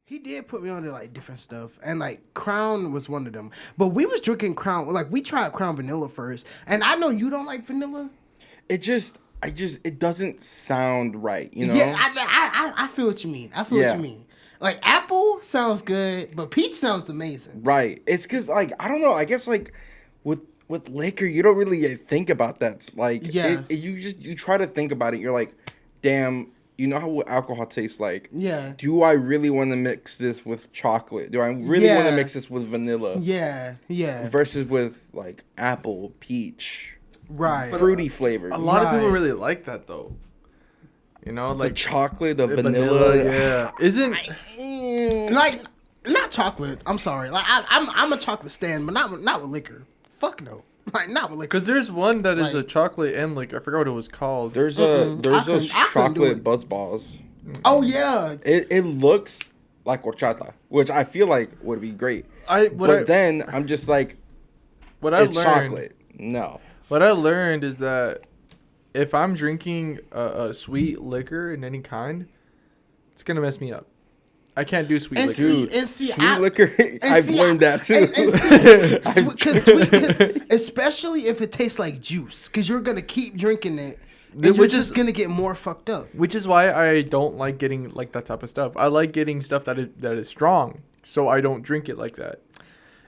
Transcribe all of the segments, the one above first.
He did put me on to like different stuff, and like Crown was one of them. But we was drinking Crown, like we tried Crown Vanilla first, and I know you don't like vanilla. It doesn't sound right, you know? Yeah, I feel what you mean. I feel what you mean. Like apple sounds good, but peach sounds amazing. Right. It's because like I don't know. I guess like with liquor, you don't really think about that. Like you try to think about it. You're like, damn. You know how alcohol tastes like? Yeah. Do I really want to mix this with chocolate? Do I really want to mix this with vanilla? Yeah, yeah. Versus with like apple, peach, right, fruity flavors. A lot of people really like that though. You know, like the chocolate, the vanilla. Yeah, isn't like not chocolate. I'm sorry. Like I'm a chocolate stan, but not with liquor. Fuck no. Like not with liquor. Because there's one that is a chocolate and like I forgot what it was called. There's those chocolate buzz balls. Oh yeah. It looks like horchata, which I feel like would be great. Then I'm just like, it's chocolate. No. What I learned is that if I'm drinking a sweet liquor in any kind, it's gonna mess me up. I can't do sweet liquor. Sweet liquor, I've learned that too. Cause especially if it tastes like juice, because you're gonna keep drinking it, and you're just gonna get more fucked up. Which is why I don't like getting like that type of stuff. I like getting stuff that is strong, so I don't drink it like that.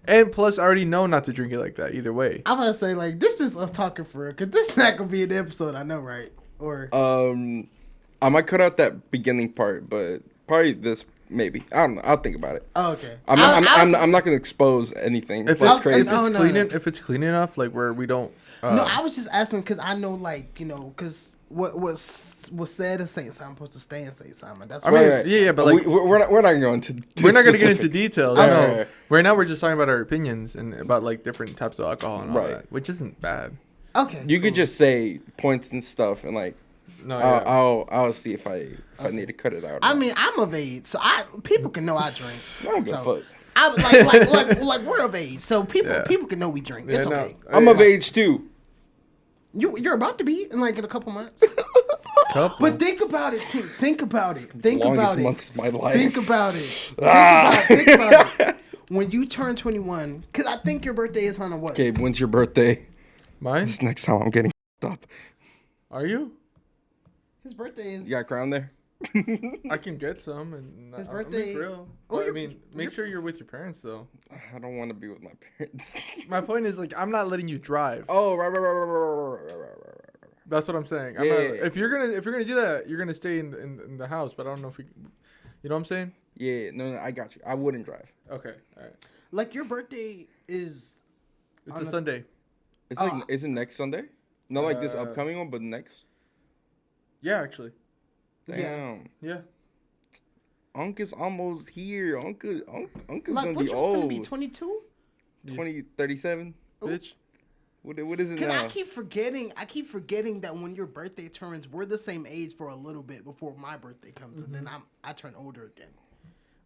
And plus, I already know not to drink it like that either way. I'm gonna say like this is us talking for real, cause this is not gonna be an episode. I know, right? Or I might cut out that beginning part, but probably this. Maybe I don't know. I'll think about it. Oh, okay. I'm not gonna expose anything. If it's crazy, if it's clean enough, like where we don't. No, I was just asking because I know, like because what was said in St. Simon supposed to stay in St. Simon. That's right. Yeah, but like we're not going to. We're not gonna get into details. Okay. No. Right now we're just talking about our opinions and about like different types of alcohol and all that, which isn't bad. Okay. You could just say points and stuff and like. No, I'll see if I need to cut it out. I mean, I'm of age, so people can know I drink. I don't give a fuck. I'm like we're of age, so people can know we drink. It's okay. I'm of age too. You're about to be in a couple months. But think about it too. Think about it. Think about it. Months of my life. Think about it. Think about it. When you turn 21, because I think your birthday is on a what? Okay, when's your birthday? Mine. This next time I'm getting up. Are you? His birthday is. You got Crown there? I can get some, and his birthday. For real. But, I mean, make sure you're with your parents though. I don't want to be with my parents. My point is like I'm not letting you drive. Oh, right. That's what I'm saying. I'm not, if you're gonna do that, you're gonna stay in the house. But I don't know if you know what I'm saying. Yeah, no, I got you. I wouldn't drive. Okay, all right. Like your birthday is. It's a Sunday. It's is it next Sunday? Not like this upcoming one, but next. Yeah, actually. Damn. Yeah. Unc is almost here. Unc is like, gonna be old. Gonna be 22? 37? Bitch. What is it now? Because I keep forgetting that when your birthday turns, we're the same age for a little bit before my birthday comes, and then I turn older again.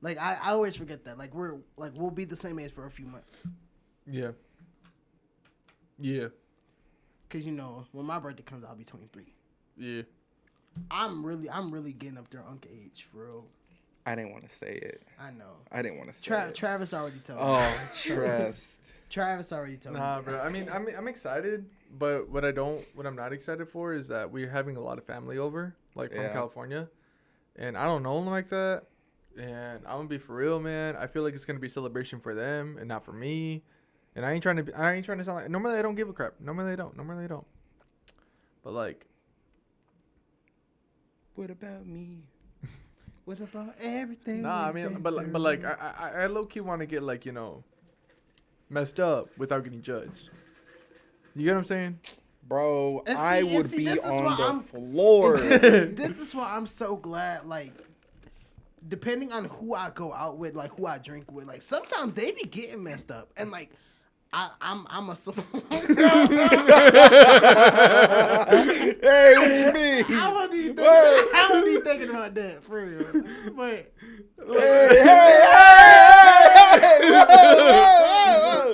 Like I always forget that. Like we'll be the same age for a few months. Yeah. Yeah. Because when my birthday comes, I'll be 23. Yeah. I'm really getting up there Unc age, for real. I didn't want to say it. I know. I didn't want to say it. Travis already told me. Oh, trust. Travis already told me. Nah, bro. I mean, I'm excited, but what I'm not excited for is that we're having a lot of family over, like from California, and I don't know them like that. And I'm gonna be for real, man. I feel like it's gonna be a celebration for them and not for me. And I ain't trying to sound like. Normally I don't give a crap. Normally I don't. But like. What about me? What about everything? Nah, I mean, but like, I low key want to get like messed up without getting judged. You get what I'm saying, bro? I would be on the floor. This is why I'm so glad. Like, depending on who I go out with, like who I drink with, like sometimes they be getting messed up, and like. I'm a Hey, what you mean? I wasn't even thinking about that for real. But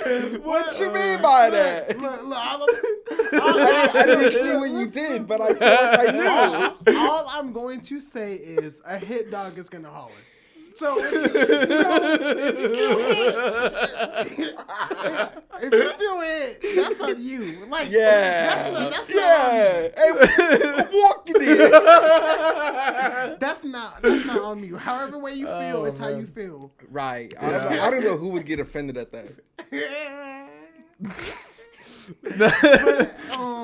hey, what you mean by that? I didn't see what you did, but I feel like I knew. All I'm going to say is a hit dog is gonna holler. So if you feel it, that's on you. Like, that's not on me. Hey, I'm walking it. That's not on you. However way you feel is how you feel. Right. I don't know who would get offended at that.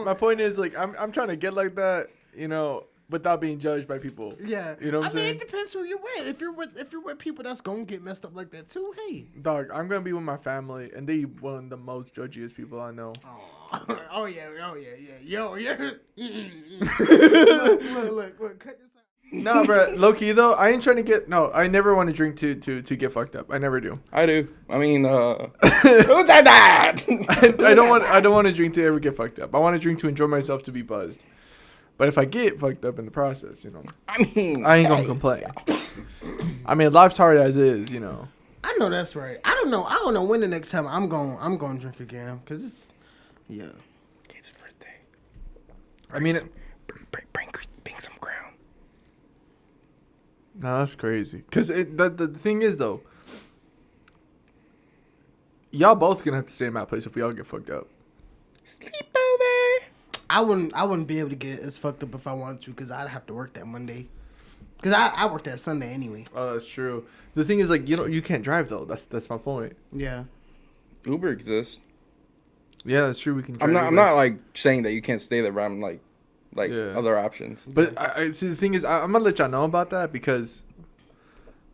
My point is, like, I'm trying to get like that, you know, without being judged by people. Yeah, you know what I'm saying? It depends who you're with. If you're with people that's gonna get messed up like that too, hey. Dog, I'm gonna be with my family, and they one of the most judgiest people I know. Oh yeah. Yo, yeah. Look, cut this out. Nah, bro. Low key though, I ain't trying to get. No, I never want to drink to get fucked up. I never do. I do. I mean, who said that? I don't want to drink to ever get fucked up. I want to drink to enjoy myself, to be buzzed. But if I get fucked up in the process, you know, I ain't gonna complain. I mean, life's hard as is, you know. I know that's right. I don't know when the next time I'm going to drink again, cause it's Gabe's birthday. I mean, bring some Crown. No, that's crazy. Cause the thing is though, y'all both gonna have to stay in my place if we all get fucked up. Sleepover. I wouldn't be able to get as fucked up if I wanted to, because I'd have to work that Monday. Because I work that Sunday anyway. Oh, that's true. The thing is, like, you can't drive though. That's my point. Yeah. Uber exists. Yeah, that's true. We can. Drive I'm not like saying that you can't stay there, but I'm like other options. But I see. The thing is, I'm gonna let y'all know about that because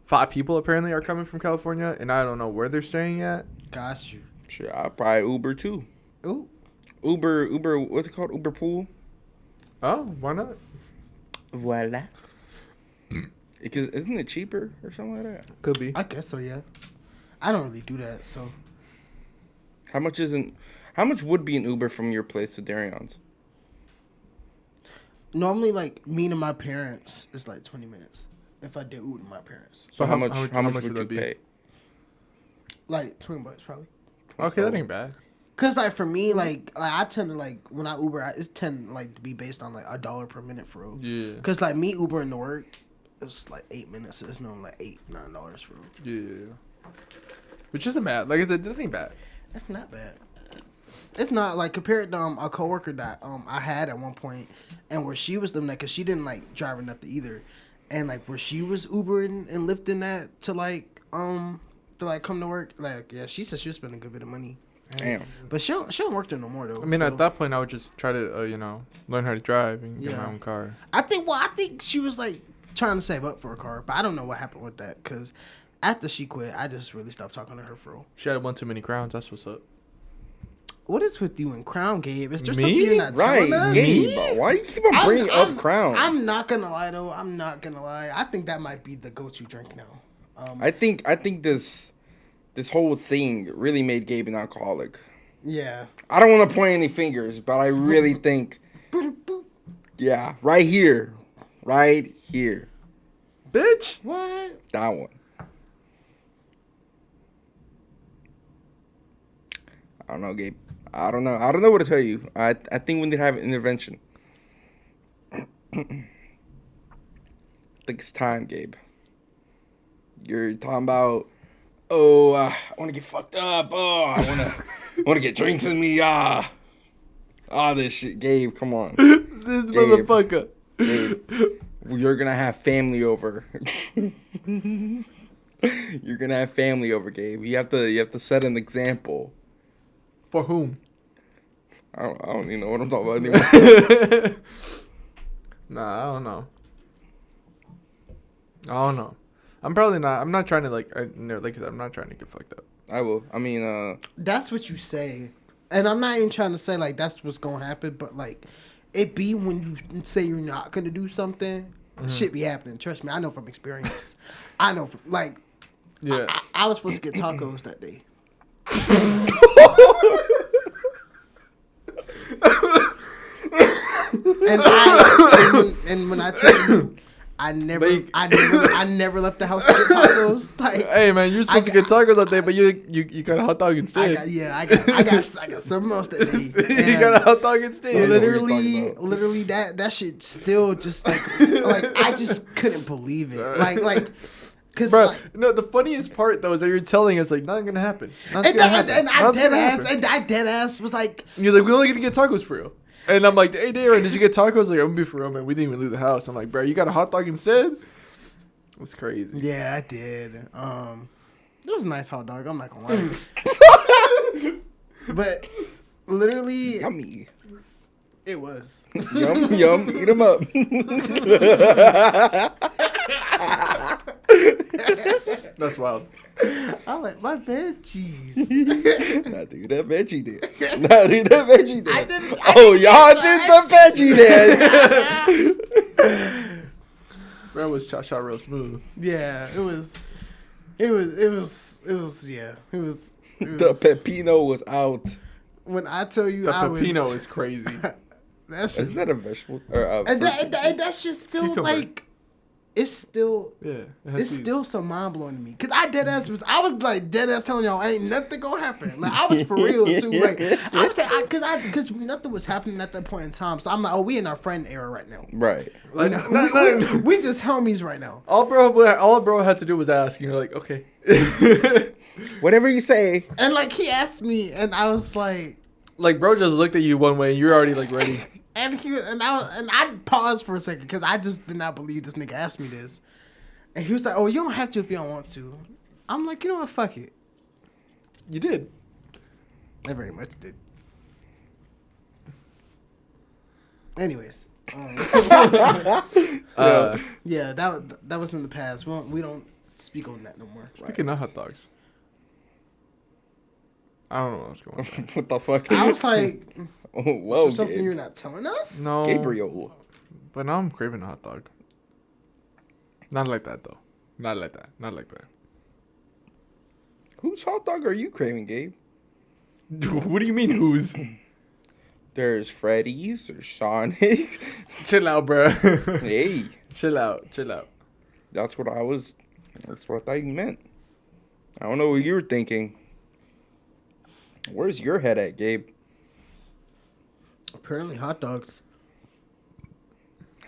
5 people apparently are coming from California, and I don't know where they're staying at. Got you. Sure, I'll probably Uber too. Ooh. Uber, what's it called? Uber Pool? Oh, why not? Voila. Because isn't it cheaper or something like that? Could be. I guess so, yeah. I don't really do that, so. How much would be an Uber from your place to Daryon's? Normally, like, me and my parents, it's like 20 minutes. If I did Uber to my parents. So how much would you pay? Like, $20 probably. Okay, that ain't bad. Cause like for me, like I tend to like when I Uber, it's tend like to be based on like $1 per minute for real. Yeah. Cause like me Ubering to work, it's like 8 minutes. So it's normally like $8-9 for real. Yeah. Which isn't bad. Like I said, this ain't bad. That's not bad. It's not like compared to a coworker that I had at one point, and where she was doing that, cause she didn't like driving nothing either, and like where she was Ubering and lifting that to come to work. Like yeah, she said she was spending a good bit of money. Damn. But she don't work there no more though. I mean, so. at that point, I would just try to learn how to drive and get my own car. I think she was like trying to save up for a car, but I don't know what happened with that because after she quit, I just really stopped talking to her for real. She had one too many crowns. That's what's up. What is with you and Crown, Gabe? Is there Me? something you're not telling us? Gabe, why you keep on bringing up Crown? I'm not gonna lie though. I think that might be the go-to drink now. I think this whole thing really made Gabe an alcoholic. Yeah. I don't want to point any fingers, but I really think, yeah, right here, Bitch. What? that one. I don't know, Gabe. I don't know what to tell you. I think we need to have an intervention. I think it's time, Gabe. You're talking about, I want to get fucked up. Oh, I want to get drinks in me. This shit, Gabe. Come on, This motherfucker. Gabe, you're gonna have family over. You're gonna have family over, Gabe. You have to set an example. For whom? I don't even know what I'm talking about anymore. Nah, I don't know. I'm probably not. I'm not trying to like I said, I'm not trying to get fucked up. I will. I mean, That's what you say, and I'm not even trying to say like that's what's gonna happen, but like it be when you say you're not gonna do something, shit be happening. Trust me, I know from experience. I know from like, Yeah. I was supposed to get tacos that day. and when I tell you, I never left the house to get tacos. Like, hey man, you're supposed to get tacos that day, but you got a hot dog instead. I got something else that day. You got a hot dog instead. Literally that shit still just like I just couldn't believe it. Like Cause Bro, like, no, the funniest part though is that you're telling us like nothing gonna happen. and I dead ass was like, And you're like, we're only gonna get tacos for real. And I'm like, hey, Darren, did you get tacos? Like, I'm gonna be for real, man. We didn't even leave the house. I'm like, bro, you got a hot dog instead? That's crazy. yeah, I did. It was a nice hot dog. I'm not gonna lie. But literally, Yummy. it was. Yum, yum. Eat them up. That's wild. I like my veggies. Nah, dude, that veggie did. Nah, dude, that veggie did. I didn't. Y'all did the veggie did. Bro was shot real smooth. Yeah, it was. Yeah, it was. The pepino was out. When I tell you, The I was. pepino is crazy. That's Isn't that a vegetable? Or and that's just still Cucumber. like, it's still. Yeah. It's still so mind blowing to me, cause I was like dead ass telling y'all ain't nothing gonna happen. Like I was for real too. Like I was like, cause nothing was happening at that point in time. So I'm like, oh, we in our friend era right now. Right. Like, we just homies right now. All bro had to do was ask. And you're like, okay. Whatever you say. And like he asked me, and I was like, Like bro just looked at you one way, and you're already like ready. and I paused for a second because I just did not believe this nigga asked me this. And he was like, oh, you don't have to if you don't want to. I'm like, you know what, fuck it. You did. I very much did. Anyways. Yeah, that was in the past. We don't speak on that no more. Speaking of hot dogs. I don't know what's going on. What the fuck? I was like, Oh, whoa, is there something Gabe. you're not telling us? No. Gabriel. But now I'm craving a hot dog. Not like that though. Not like that. Not like that. Whose hot dog are you craving, Gabe? What do you mean who's? There's Freddy's, there's Sonic. Chill out, bro. Hey, Chill out. that's what I thought you meant. I don't know what you were thinking. Where's your head at, Gabe? Apparently hot dogs.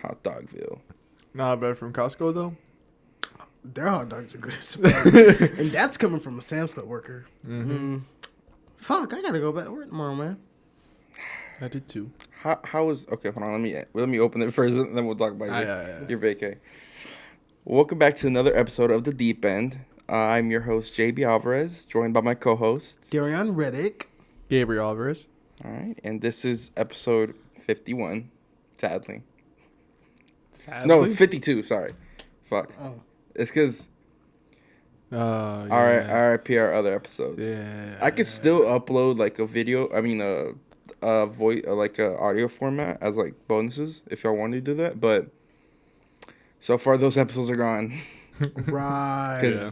Hot Dogville. Nah, but from Costco though. Their hot dogs are good as fuck. And that's coming from a Sam's Club worker. Mm-hmm. Fuck, I gotta go back to work tomorrow, man. I did too. How was okay? Hold on, let me open it first, and then we'll talk about your vacay. Welcome back to another episode of The Deep End. I'm your host JB Alvarez, joined by my co-host DARYON Reddick. Gabriel Alvarez. All right, and this is episode 51. Sadly. No, 52. Sorry, fuck. Oh. It's because Yeah. RIP our other episodes. Yeah. I could still upload like a video. I mean, a voice, like a audio format as like bonuses if y'all want to do that. But so far, those episodes are gone. Right.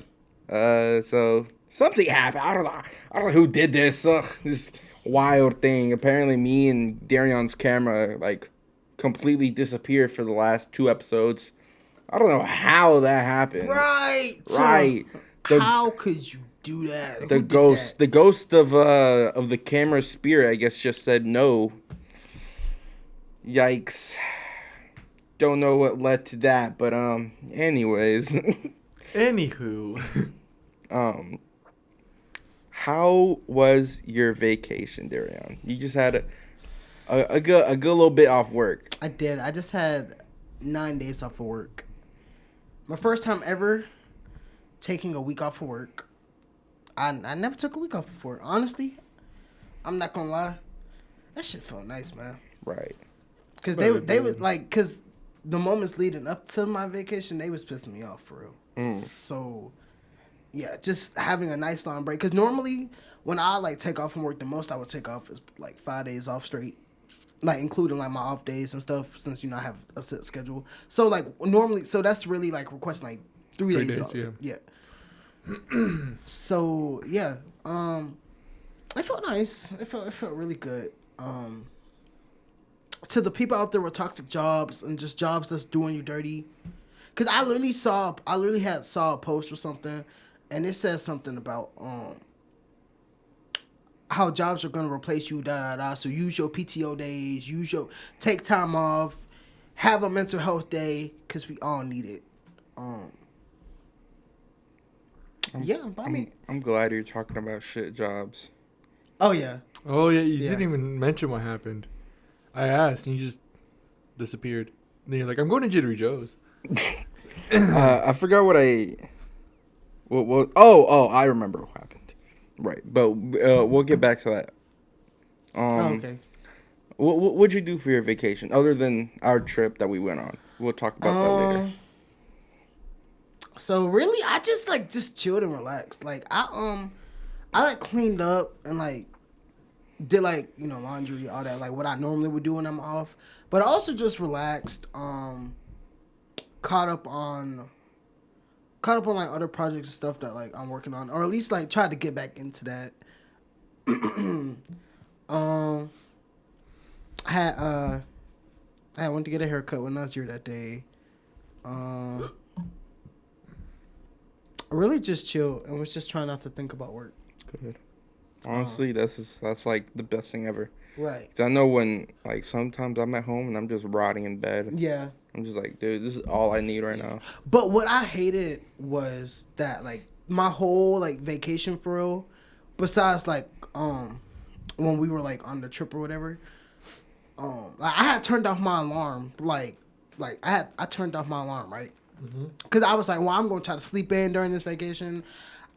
So something happened. I don't know who did this. This wild thing. Apparently, me and Daryon's camera like completely disappeared for the last 2 episodes. I don't know how that happened. Right. How could you do that? The ghost of the camera spirit, I guess, just said no. Yikes. Don't know what led to that, but anyways. Anywho. How was your vacation, Daryon? You just had a good little bit off work. I did. I just had 9 days off of work. My first time ever taking a week off of work. I never took a week off before. Honestly, I'm not gonna lie. That shit felt nice, man. Right. Cause they was like, cause the moments leading up to my vacation, they was pissing me off for real. So, yeah, just having a nice long break. Cause normally when I like take off from work, the most I would take off is like 5 days off straight. Like, including, like, my off days and stuff, since, I have a set schedule. So, like, normally, so that's really, like, requesting, like, 3 days off. Yeah. So, yeah. It felt nice. It felt really good. To the people out there with toxic jobs and just jobs that's doing you dirty. Because I literally saw a post or something, and it says something about, how jobs are going to replace you, so use your PTO days, take time off, have a mental health day, because we all need it. I'm glad you're talking about shit jobs. Oh yeah. Oh yeah, you Yeah. didn't even mention what happened. I asked, and you just disappeared. And then you're like, "I'm going to Jittery Joe's." I forgot what I. Oh, I remember what happened. Right, but we'll get back to that. Okay. What'd you do for your vacation other than our trip that we went on? We'll talk about that later. So really, I just chilled and relaxed. Like I cleaned up and like did like laundry, all that, like what I normally would do when I'm off. But I also just relaxed. Caught up on like other projects and stuff that like I'm working on, or at least like tried to get back into that. I went to get a haircut when I was here that day. I really just chilled and was just trying not to think about work. Good. Honestly, that's like the best thing ever. Right. 'Cause I know when like sometimes I'm at home and I'm just rotting in bed. Yeah. I'm just like, dude, this is all I need right now. But what I hated was that like my whole like vacation for real, besides like when we were like on the trip or whatever, like I had turned off my alarm I turned off my alarm, right? Because I was like, well, I'm gonna try to sleep in during this vacation.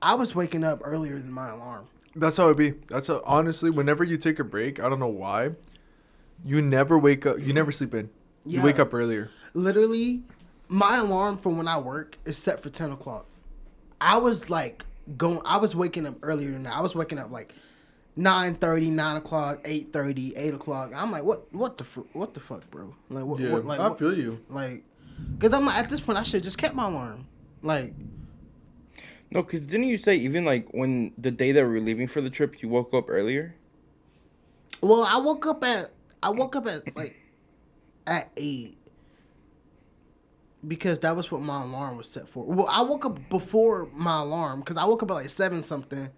I was waking up earlier than my alarm. That's how it be. Honestly, whenever you take a break, I don't know why, you never wake up. You never sleep in. You wake up earlier. Literally, my alarm for when I work is set for 10 o'clock. I was waking up earlier than that. I was waking up like 9:30, 9 o'clock, 8:30, 8 o'clock. I'm like, what the fuck, bro? Like, I feel you. Like, because I'm like, at this point, I should have just kept my alarm. Like, No, because didn't you say even like when the day that we were leaving for the trip, you woke up earlier? well, I woke up at like at 8. Because that was what my alarm was set for. Well, I woke up before my alarm because I woke up at like 7 something.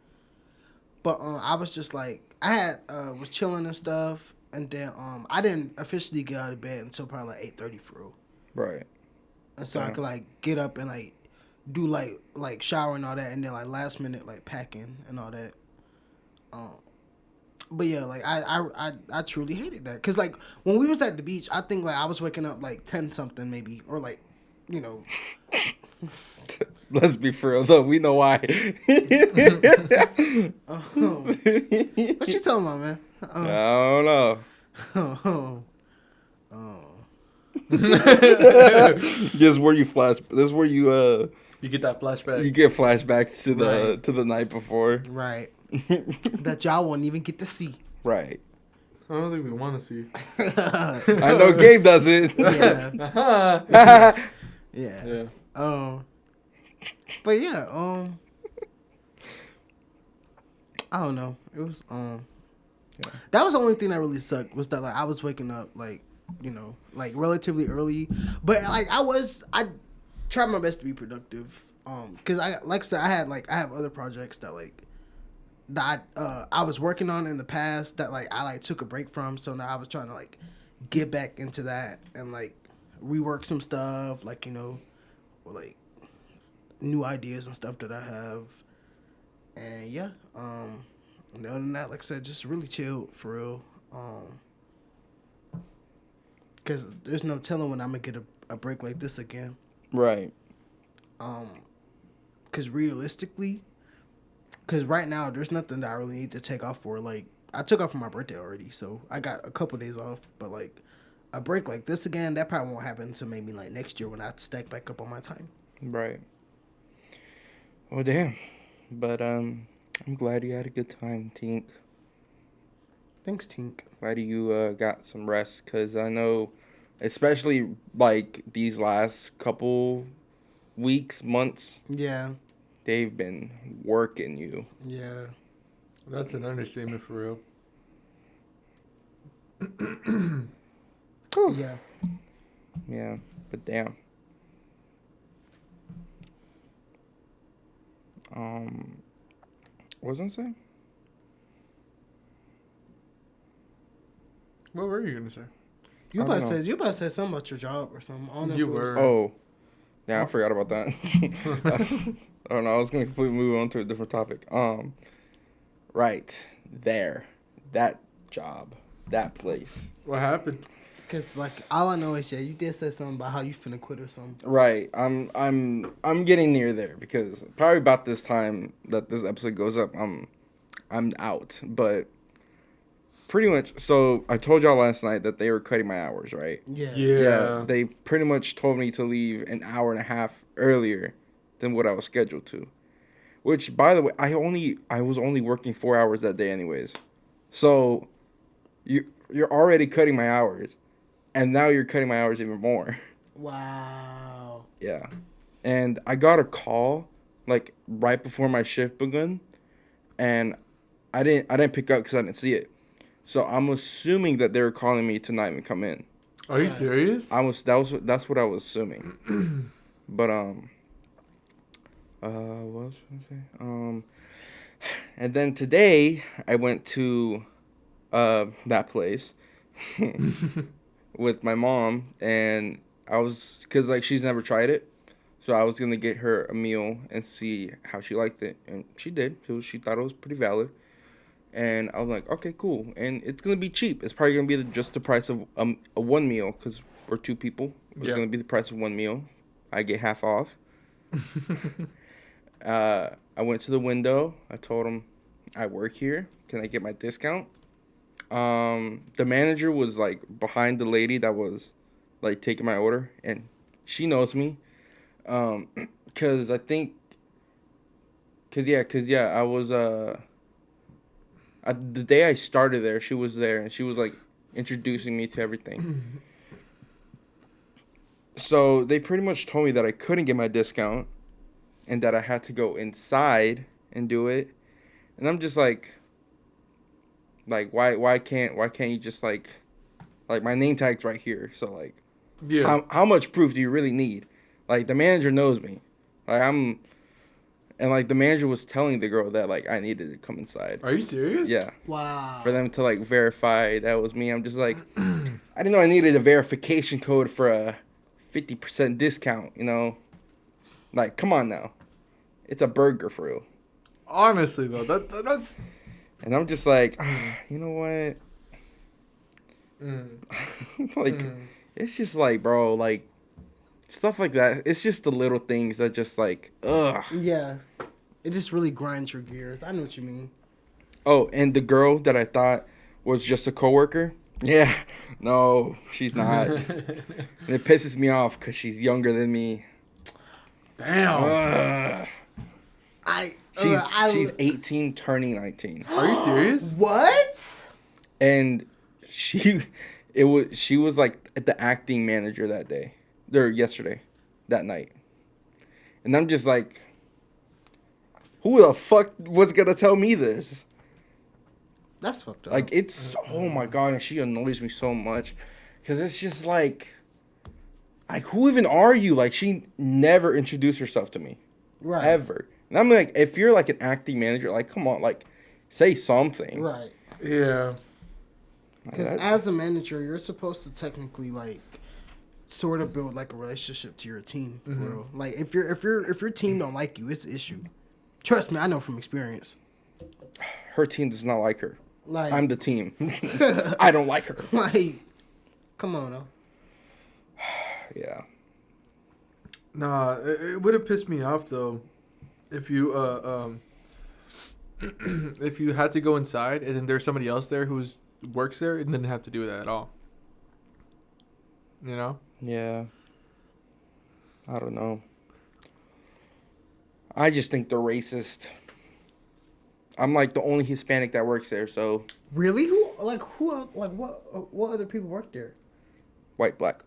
But I was just like, I had was chilling and stuff, and then I didn't officially get out of bed until probably like 8:30 for real. Right. And so I could like get up and like do like shower and all that, and then like last minute like packing and all that. But yeah, like I truly hated that because like when we was at the beach, I think like I was waking up like 10 something maybe, or like Let's be for real though. We know why. What you talking about, man? I don't know. This is where you flash. This is where you You get that flashback. You get flashbacks to the night before. Right. That y'all won't even get to see. Right. I don't think we want to see. I know Gabe does it. Yeah. Yeah. But yeah, I don't know. It was that was the only thing that really sucked, was that like I was waking up like, like relatively early, but like I tried my best to be productive. Cause like I said, I have other projects that like that I was working on in the past that like I like took a break from, so now I was trying to like get back into that and like rework some stuff, like or like new ideas and stuff that I have. And yeah, other than that, like I said, just really chill for real. Cause there's no telling when I'm gonna get a break like this again. Right. Cause realistically, right now there's nothing that I really need to take off for. Like I took off for my birthday already, so I got a couple days off. But like a break like this again, that probably won't happen until maybe like next year when I stack back up on my time. Right. Well, damn. But I'm glad you had a good time, Tink. Thanks, Tink. Glad you got some rest, because I know, especially like these last couple weeks, months. Yeah. They've been working you. Yeah. That's an understatement for real. Yeah. Yeah, but damn. What was I saying? What were you gonna say? You about to say something about your job or something. I don't know You if it was- were. Oh, yeah, I forgot about that. Oh no, I was gonna completely move on to a different topic. Right there, that job, that place. What happened? Cause like all I know is you did say something about how you finna quit or something. Right, I'm getting near there because probably about this time that this episode goes up, I'm out. But pretty much, so I told y'all last night that they were cutting my hours, right? Yeah. They pretty much told me to leave an hour and a half earlier than what I was scheduled to. Which, by the way, I was only working 4 hours that day anyways. So you're already cutting my hours, and now you're cutting my hours even more. Wow. Yeah. And I got a call like right before my shift begun, and I didn't pick up because I didn't see it. So I'm assuming that they were calling me to not even come in. Are you serious? That's what I was assuming. But what else was I gonna say? And then today I went to that place with my mom, and I was, cause like she's never tried it, so I was gonna get her a meal and see how she liked it, and she did. She thought it was pretty valid. And I was like, okay, cool. And it's going to be cheap. It's probably going to be just the price of a one meal because we're two people. It's going to be the price of one meal. I get half off. I went to the window. I told him, I work here. Can I get my discount? The manager was, like, behind the lady that was, like, taking my order. And she knows me. Because I think... Because I was... the day I started there, she was there, and she was, like, introducing me to everything. So they pretty much told me that I couldn't get my discount and that I had to go inside and do it. And I'm just like why can't you just, like my name tag's right here. So, like, how much proof do you really need? Like, the manager knows me. Like, and, like, the manager was telling the girl that, like, I needed to come inside. Are you serious? Yeah. Wow. For them to, like, verify that was me. I'm just like, I didn't know I needed a verification code for a 50% discount, you know? Like, come on now. It's a burger for real. Honestly, though, that's... And I'm just like, you know what? It's just like, bro, like, stuff like that. It's just the little things that just, like, ugh. Yeah. It just really grinds your gears. I know what you mean. Oh, and the girl that I thought was just a coworker. Yeah. No, she's not. And it pisses me off because she's younger than me. Damn. She's 18 turning 19. Are you serious? What? And she was like the acting manager that day. Or yesterday. That night. And I'm just like, who the fuck was gonna tell me this? That's fucked up. Like, it's, oh my God, and she annoys me so much. Because it's just like, who even are you? Like, she never introduced herself to me. Right. Ever. And I'm like, if you're like an acting manager, like, come on, like, say something. Right. Yeah. Because as a manager, you're supposed to technically, like, sort of build, like, a relationship to your team. For real. Like, if your team don't like you, it's an issue. Trust me, I know from experience. Her team does not like her. Like, I'm the team. I don't like her. Like, come on, though. Yeah. Nah, it would have pissed me off though, if you if you had to go inside and then there's somebody else there who's works there and didn't have to do that at all. You know? Yeah. I don't know. I just think they're racist. I'm like the only Hispanic that works there, so. Really? What other people work there? White, black.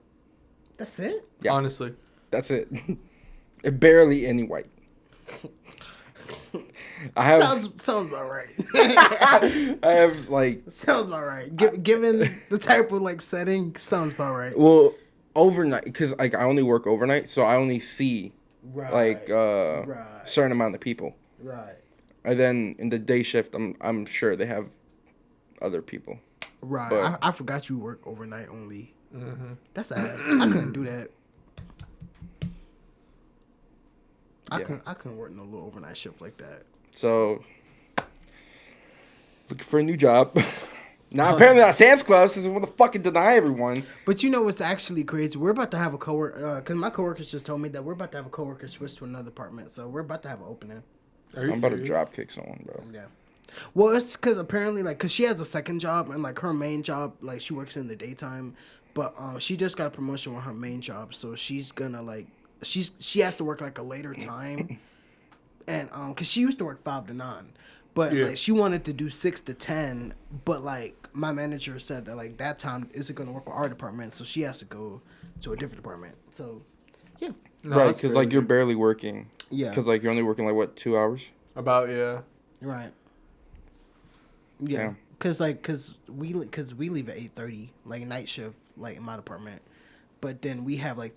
That's it? Yeah. Honestly. That's it. Barely any white. Sounds about right. I have, like. Sounds about right. Given the type of, like, setting, sounds about right. Well, overnight, because, like, I only work overnight, so I only see, Right. certain amount of people. Right. And then in the day shift, I'm sure they have other people. Right. But, I forgot you work overnight only. Mm-hmm. That's ass. I couldn't do that. I couldn't work no little overnight shift like that. So, looking for a new job. Now, apparently not Sam's Club, since we want to fucking deny everyone. But you know what's actually crazy? We're about to have a coworker, because my coworkers just told me that we're about to have a coworker switch to another department. So we're about to have an opening. I'm about to drop kick someone, bro. Yeah. Well, it's because apparently, like, because she has a second job, and, like, her main job, like, she works in the daytime. But she just got a promotion on her main job. So she's going to, like, she has to work, like, a later time. And, because she used to work 5 to 9. But, like, she wanted to do 6 to 10. But, like, my manager said that, like, that time isn't going to work with our department. So she has to go to a different department. So, yeah. No, right, because, like, you're barely working. Yeah. Because, like, you're only working, like, what, 2 hours? About, yeah. Right. Yeah. Because we leave at 8:30, like, night shift, like, in my department. But then we have, like,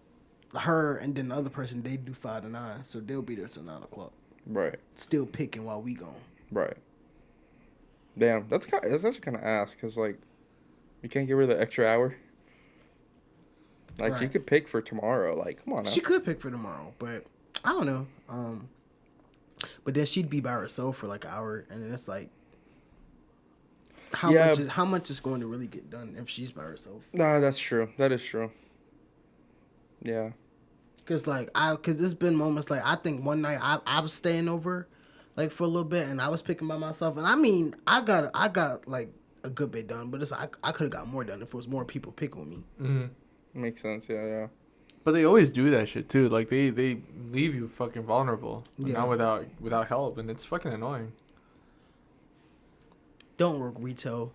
her and then the other person, they do 5 to 9. So they'll be there till 9 o'clock. Right. Still picking while we gone. Right. Damn, that's actually kind of ass, because, like, you can't get rid of the extra hour. Like, right. She could pick for tomorrow. Like, come on now. She could pick for tomorrow, but I don't know. But then she'd be by herself for, like, an hour, and then it's like, how much is going to really get done if she's by herself? Nah, that's true. That is true. Yeah. Cause it's been moments like I think one night I was staying over, like for a little bit, and I was picking by myself, and I mean I got like a good bit done, but it's I could have got more done if it was more people picking with me. Mm-hmm. Makes sense. Yeah. But they always do that shit too. Like they leave you fucking vulnerable, but not without help, and it's fucking annoying. Don't work retail.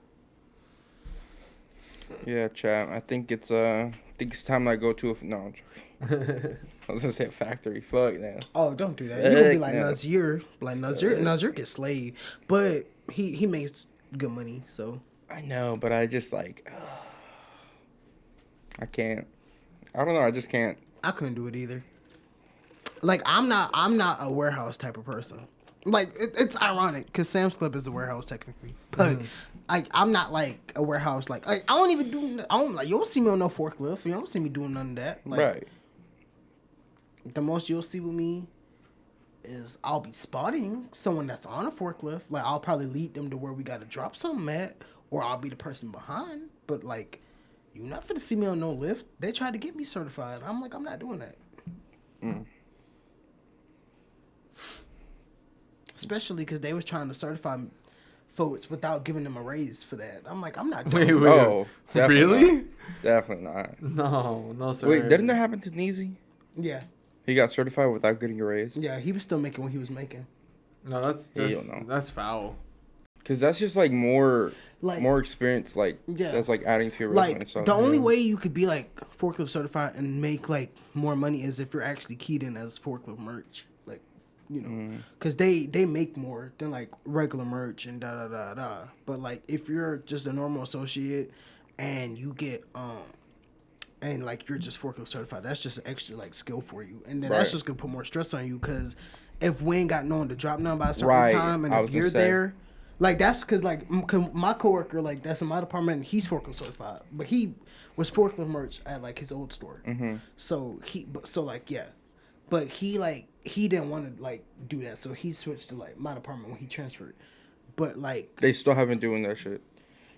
Yeah, chat. I think it's time I go to no. I was gonna say a factory. Fuck man. Oh, don't do that. You're gonna be like Nazir. Like Nazir gets slayed, but he makes good money. So I know, but I just like I can't. I don't know. I just can't. I couldn't do it either. Like I'm not a warehouse type of person. Like it's ironic because Sam's Club is a warehouse technically, but like I'm not like a warehouse. Like I don't even do. I don't like you don't see me on no forklift. You don't see me doing none of that. Like, right. The most you'll see with me is I'll be spotting someone that's on a forklift. Like I'll probably lead them to where we gotta drop something at, or I'll be the person behind. But like, you're not finna see me on no lift. They tried to get me certified. I'm like, I'm not doing that. Especially because they was trying to certify folks without giving them a raise for that. I'm like, I'm not doing Wait, oh, really? Not. Definitely not. No, sir. Wait, didn't that happen to Neezy? Yeah. He got certified without getting a raise? Yeah, he was still making what he was making. No, that's foul. Because that's just like more experience, like that's like adding to your resume. Like so, the only way you could be like forklift certified and make like more money is if you're actually keyed in as forklift merch, like you know, because they make more than like regular merch and da da da da. But like if you're just a normal associate and you get and like you're just forklift certified, that's just an extra like skill for you, and then that's just gonna put more stress on you because if we ain't got no one to drop none by a certain time, and if you're there. Like, that's because, like, my coworker, like, that's in my department, he's forklift certified. But he was forklift merch at, like, his old store. Mm-hmm. So, yeah. But he didn't want to, like, do that. So, he switched to, like, my department when he transferred. But, like... They still haven't doing that shit.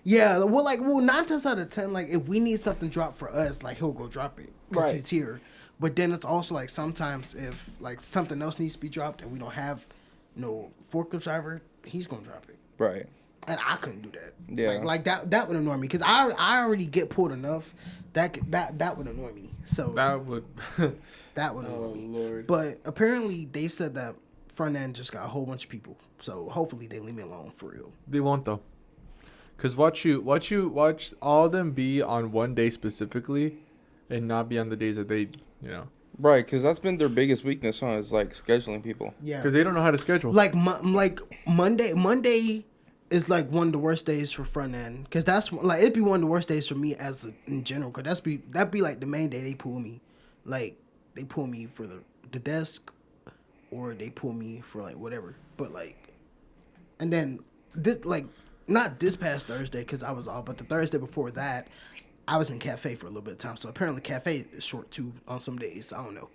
Yeah. Well, 9 times out of 10, like, if we need something dropped for us, like, he'll go drop it. Because he's here. But then it's also, like, sometimes if, like, something else needs to be dropped and we don't have no forklift driver, he's going to drop it. Right. And I couldn't do that. Yeah. Like that would annoy me because I already get pulled enough that would annoy me. So that would annoy me. Lord. But apparently they said that front end just got a whole bunch of people. So hopefully they leave me alone for real. They won't though. Cause watch all of them be on one day specifically, and not be on the days that they Right, because that's been their biggest weakness, huh? Is like scheduling people. Yeah. Because they don't know how to schedule. Like Monday is like one of the worst days for front end. Because that's like it'd be one of the worst days for me in general. Because that'd be like the main day they pull me. Like they pull me for the desk, or they pull me for like whatever. But like, and then this like not this past Thursday because I was off, but the Thursday before that. I was in cafe for a little bit of time, so apparently cafe is short too on some days. I don't know,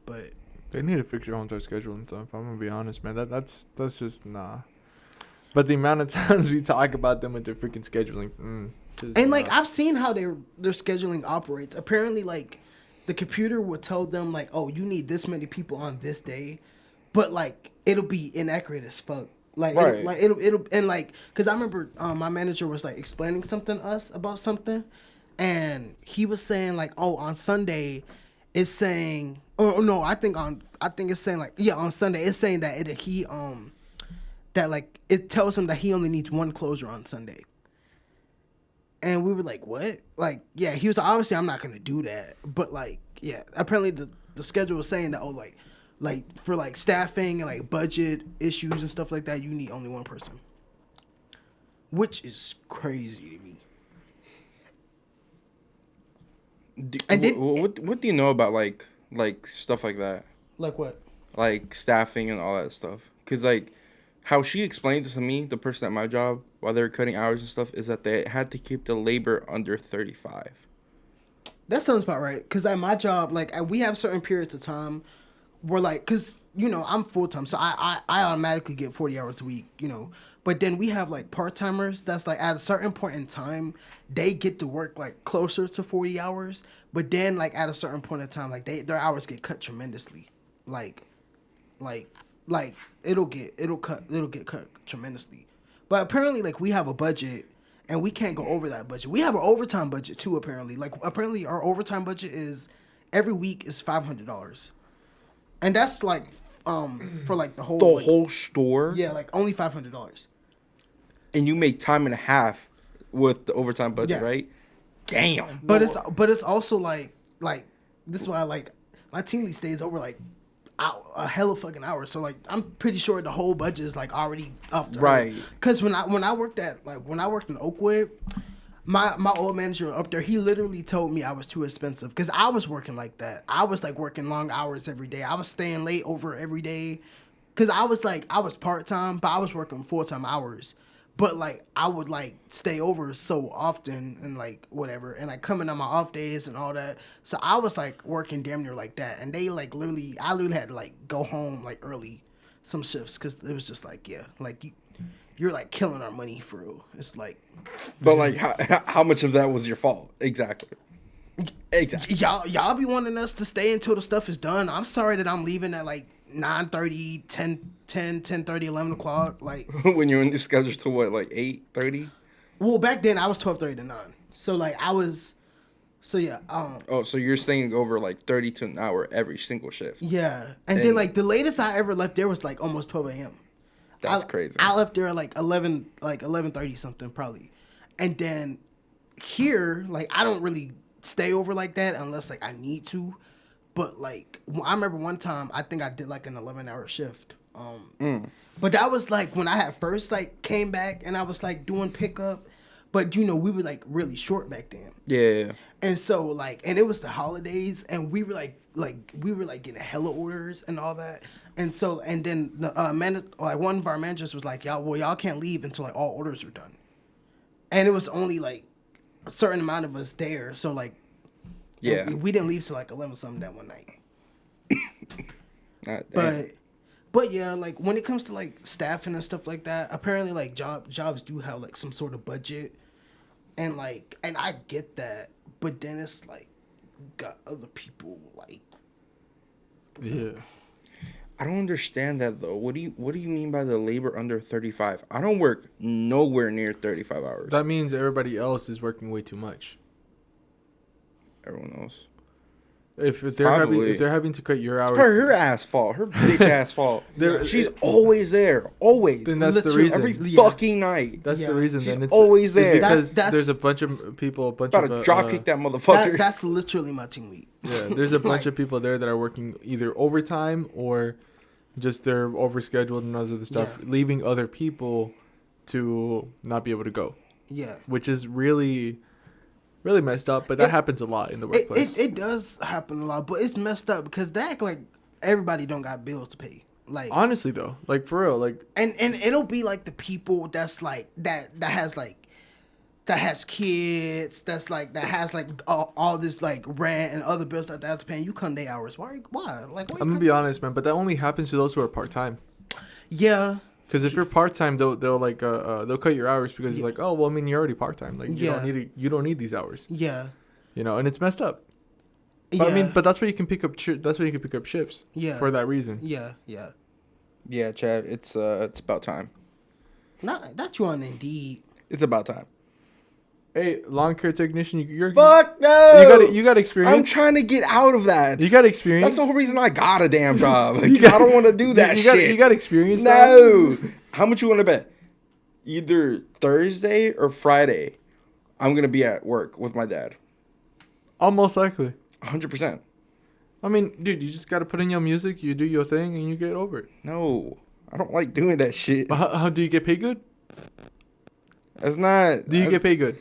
but They need to fix your home time schedule and stuff. I'm gonna be honest, man. That's just nah. But the amount of times we talk about them with their freaking scheduling, and like I've seen how their scheduling operates. Apparently, like the computer will tell them like, oh, you need this many people on this day, but like it'll be inaccurate as fuck. Like, right. it'll and like, cause I remember my manager was like explaining something to us about something, and he was saying like, oh, on Sunday, it's saying, oh no, I think it's saying like, yeah, on Sunday it's saying that that like it tells him that he only needs one closer on Sunday. And we were like, what? Like, yeah, he was like, obviously I'm not gonna do that, but like, yeah, apparently the schedule was saying that, oh, like for like staffing and like budget issues and stuff like that, you need only one person, which is crazy to me. What do you know about like stuff like that? Like what? Like staffing and all that stuff. Cause like how she explained it to me, the person at my job, while they were cutting hours and stuff, is that they had to keep the labor under 35. That sounds about right. Cause at my job, like we have certain periods of time where like, cause you know I'm full time, so I automatically get 40 hours a week, you know. But then we have like part timers that's like at a certain point in time they get to work like closer to 40 hours, but then like at a certain point in time like their hours get cut tremendously, like it'll get cut tremendously. But apparently like we have a budget and we can't go over that budget. We have an overtime budget too apparently. Like apparently our overtime budget is every week is $500. And that's like for like the whole store. Yeah, like only $500. And you make time and a half with the overtime budget, Yeah. right? Damn. But it's also like this is why like my team lead stays over like a hell of fucking hours. So like I'm pretty sure the whole budget is like already up to right. Because when I worked in Oakwood, my old manager up there, he literally told me I was too expensive because I was working like that. I was like working long hours every day. I was staying late over every day because I was part-time, but I was working full-time hours. But like I would like stay over so often and like whatever, and like coming on my off days and all that. So I was like working damn near like that, and they like I literally had to like go home like early some shifts because it was just like, yeah, like you're like killing our money for real. It's like, but like how much of that was your fault? Exactly. Y'all be wanting us to stay until the stuff is done. I'm sorry that I'm leaving at like 9:30, 10:30, 11 o'clock. Like when you're in the schedule to what, like 8:30? Well, back then I was 12:30 to 9. So like I was, so yeah. So you're staying over like 30 to an hour every single shift. Yeah, and then like the latest I ever left there was like almost 12 a.m. That's crazy. I left there at like 11:30 something probably, and then here like I don't really stay over like that unless like I need to. But like I remember one time I think I did like an 11-hour shift. But that was like when I had first like came back and I was like doing pickup, but you know we were like really short back then. Yeah. And so like and it was the holidays and we were like getting hella orders and all that. And so and then the one of our managers was like, y'all can't leave until like all orders are done. And it was only like a certain amount of us there, so like yeah, we didn't leave till like 11 something that one night. But yeah, like when it comes to like staffing and stuff like that, apparently like jobs do have like some sort of budget, and I get that, but then it's like got other people like. Yeah. I don't understand that though. What do you mean by the labor under 35? I don't work nowhere near 35 hours. That means everybody else is working way too much. Everyone else. If they're having to cut your hours, it's her ass fault. Her bitch ass fault. She's always there, always. Then that's the reason. Every fucking night. That's the reason. She's then it's always there. Because there's a bunch of people. About to drop kick that motherfucker. That's literally my team lead. Yeah, there's a bunch of people there that are working either overtime or just they're overscheduled and other stuff, leaving other people to not be able to go. Yeah, which is really messed up, but that happens a lot in the workplace. It does happen a lot, but it's messed up because they act like everybody don't got bills to pay. Like honestly though, like for real, like and it'll be like the people that's like that has like that has kids, that has like all this like rent and other bills that they have to pay, and you come day hours. Why? Like, why I'm gonna be honest, man, but that only happens to those who are part time. Yeah. Because if you're part time, they'll like they'll cut your hours because it's like, oh well, I mean, you're already part time. Like you don't need these hours. Yeah. You know, and it's messed up. But, I mean, but that's where you can pick up. That's where you can pick up shifts. Yeah. For that reason. Yeah. Yeah, Chad. It's about time. Not you on Indeed. It's about time. Hey, lawn care technician, you're Fuck no. You got experience. I'm trying to get out of that. You got experience. That's the whole reason I got a damn job. Like, I don't want to do that shit. You got experience. No. How much you want to bet? Either Thursday or Friday, I'm gonna be at work with my dad. Almost likely. 100%. I mean, dude, you just gotta put in your music, you do your thing, and you get over it. No, I don't like doing that shit. But how do you get paid good? That's not. Do you get paid good?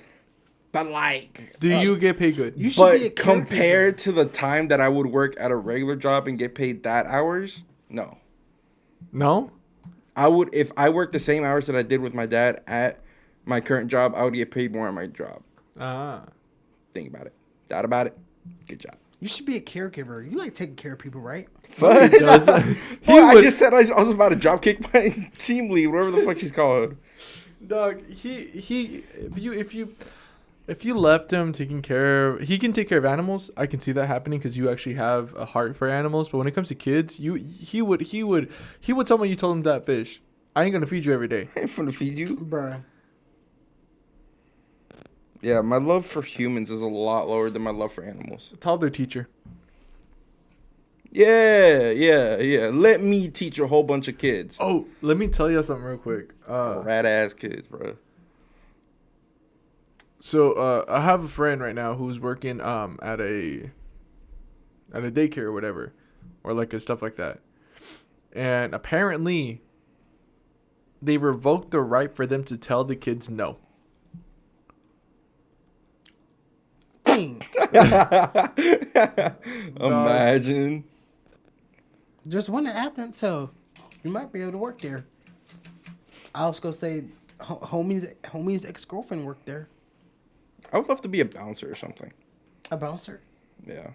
But like, do you get paid good? You should be a compared to the time that I would work at a regular job and get paid that hours, no. No? I would, if I worked the same hours that I did with my dad at my current job, I would get paid more at my job. Think about it. Thought about it. Good job. You should be a caregiver. You like taking care of people, right? Fuck. He does. I just said I was about to drop kick my team lead, whatever the fuck she's called. Dog, if you left him taking care of, he can take care of animals. I can see that happening because you actually have a heart for animals. But when it comes to kids, he would tell me you told him that fish, I ain't gonna feed you every day. I ain't gonna feed you, bruh. Yeah, my love for humans is a lot lower than my love for animals. Toddler teacher. Yeah. Let me teach a whole bunch of kids. Oh, let me tell you something real quick. Rat ass kids, bro. So I have a friend right now who's working at a daycare or whatever, or like stuff like that, and apparently they revoked the right for them to tell the kids no. Imagine. There's one in Athens, so you might be able to work there. I was gonna say, homie's ex-girlfriend worked there. I would love to be a bouncer or something. A bouncer? Yeah.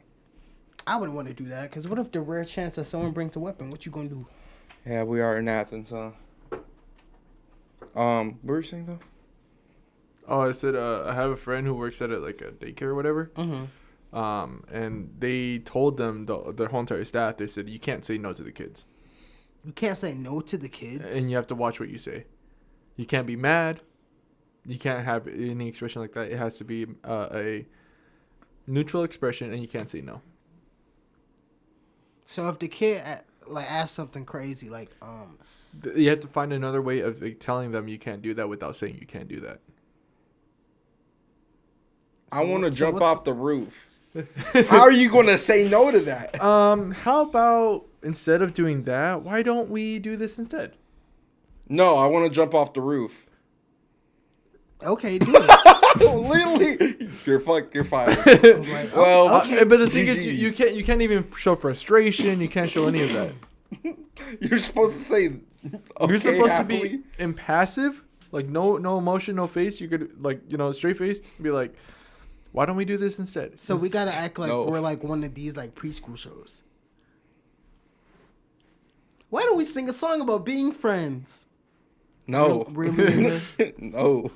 I wouldn't want to do that, because what if the rare chance that someone brings a weapon? What you gonna do? Yeah, we are in Athens, huh? What were you saying, though? Oh, I said I have a friend who works at like a daycare or whatever. Mm-hmm. And they told them, their whole entire staff, they said, you can't say no to the kids. You can't say no to the kids? And you have to watch what you say. You can't be mad. You can't have any expression like that. It has to be a neutral expression, and you can't say no. So if the kid asks something crazy, like you have to find another way of telling them you can't do that without saying you can't do that. I want to jump off the roof. How are you going to say no to that? How about instead of doing that, why don't we do this instead? No, I want to jump off the roof. Okay, do it. Literally, you're fired. Like, well, okay. But the thing is, you can't even show frustration. You can't show any of that. You're supposed to say. Okay, you're supposed happily. to be impassive, like no emotion, no face. You could straight face, be like, why don't we do this instead? So we gotta act like we're like one of these like preschool shows. Why don't we sing a song about being friends? No. Really? No.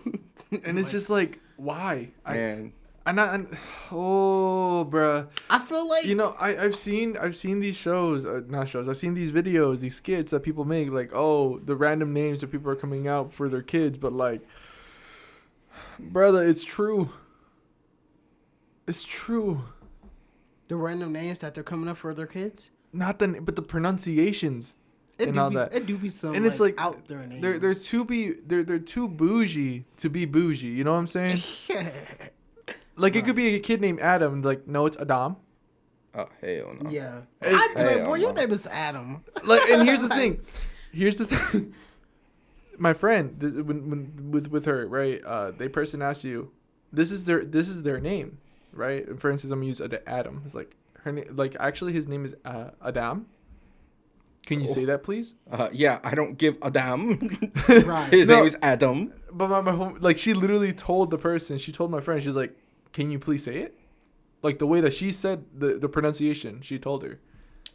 And it's just like, why? Man. Bruh. I feel like I've seen these shows, not shows. I've seen these videos, these skits that people make, like, oh, the random names that people are coming out for their kids, but like, brother, it's true. It's true. The random names that they're coming up for their kids. But the pronunciations. It do be some, and it's like out there names. They're too bougie to be bougie. You know what I'm saying? Like, it could be a kid named Adam. Like, no, it's Adam. Oh, hell no. Yeah. I'd be like, boy, your name is Adam. Like, and here's the thing. My friend, when with her, right? They person asks you, this is their name, right? For instance, I'm gonna use Adam. It's like her name. Like, actually, his name is Adam. Can you say that, please? Yeah, I don't give a damn. Right. His name is Adam. But my home, like, she literally told the person. She told my friend. She's like, "Can you please say it?" Like the way that she said the pronunciation. She told her.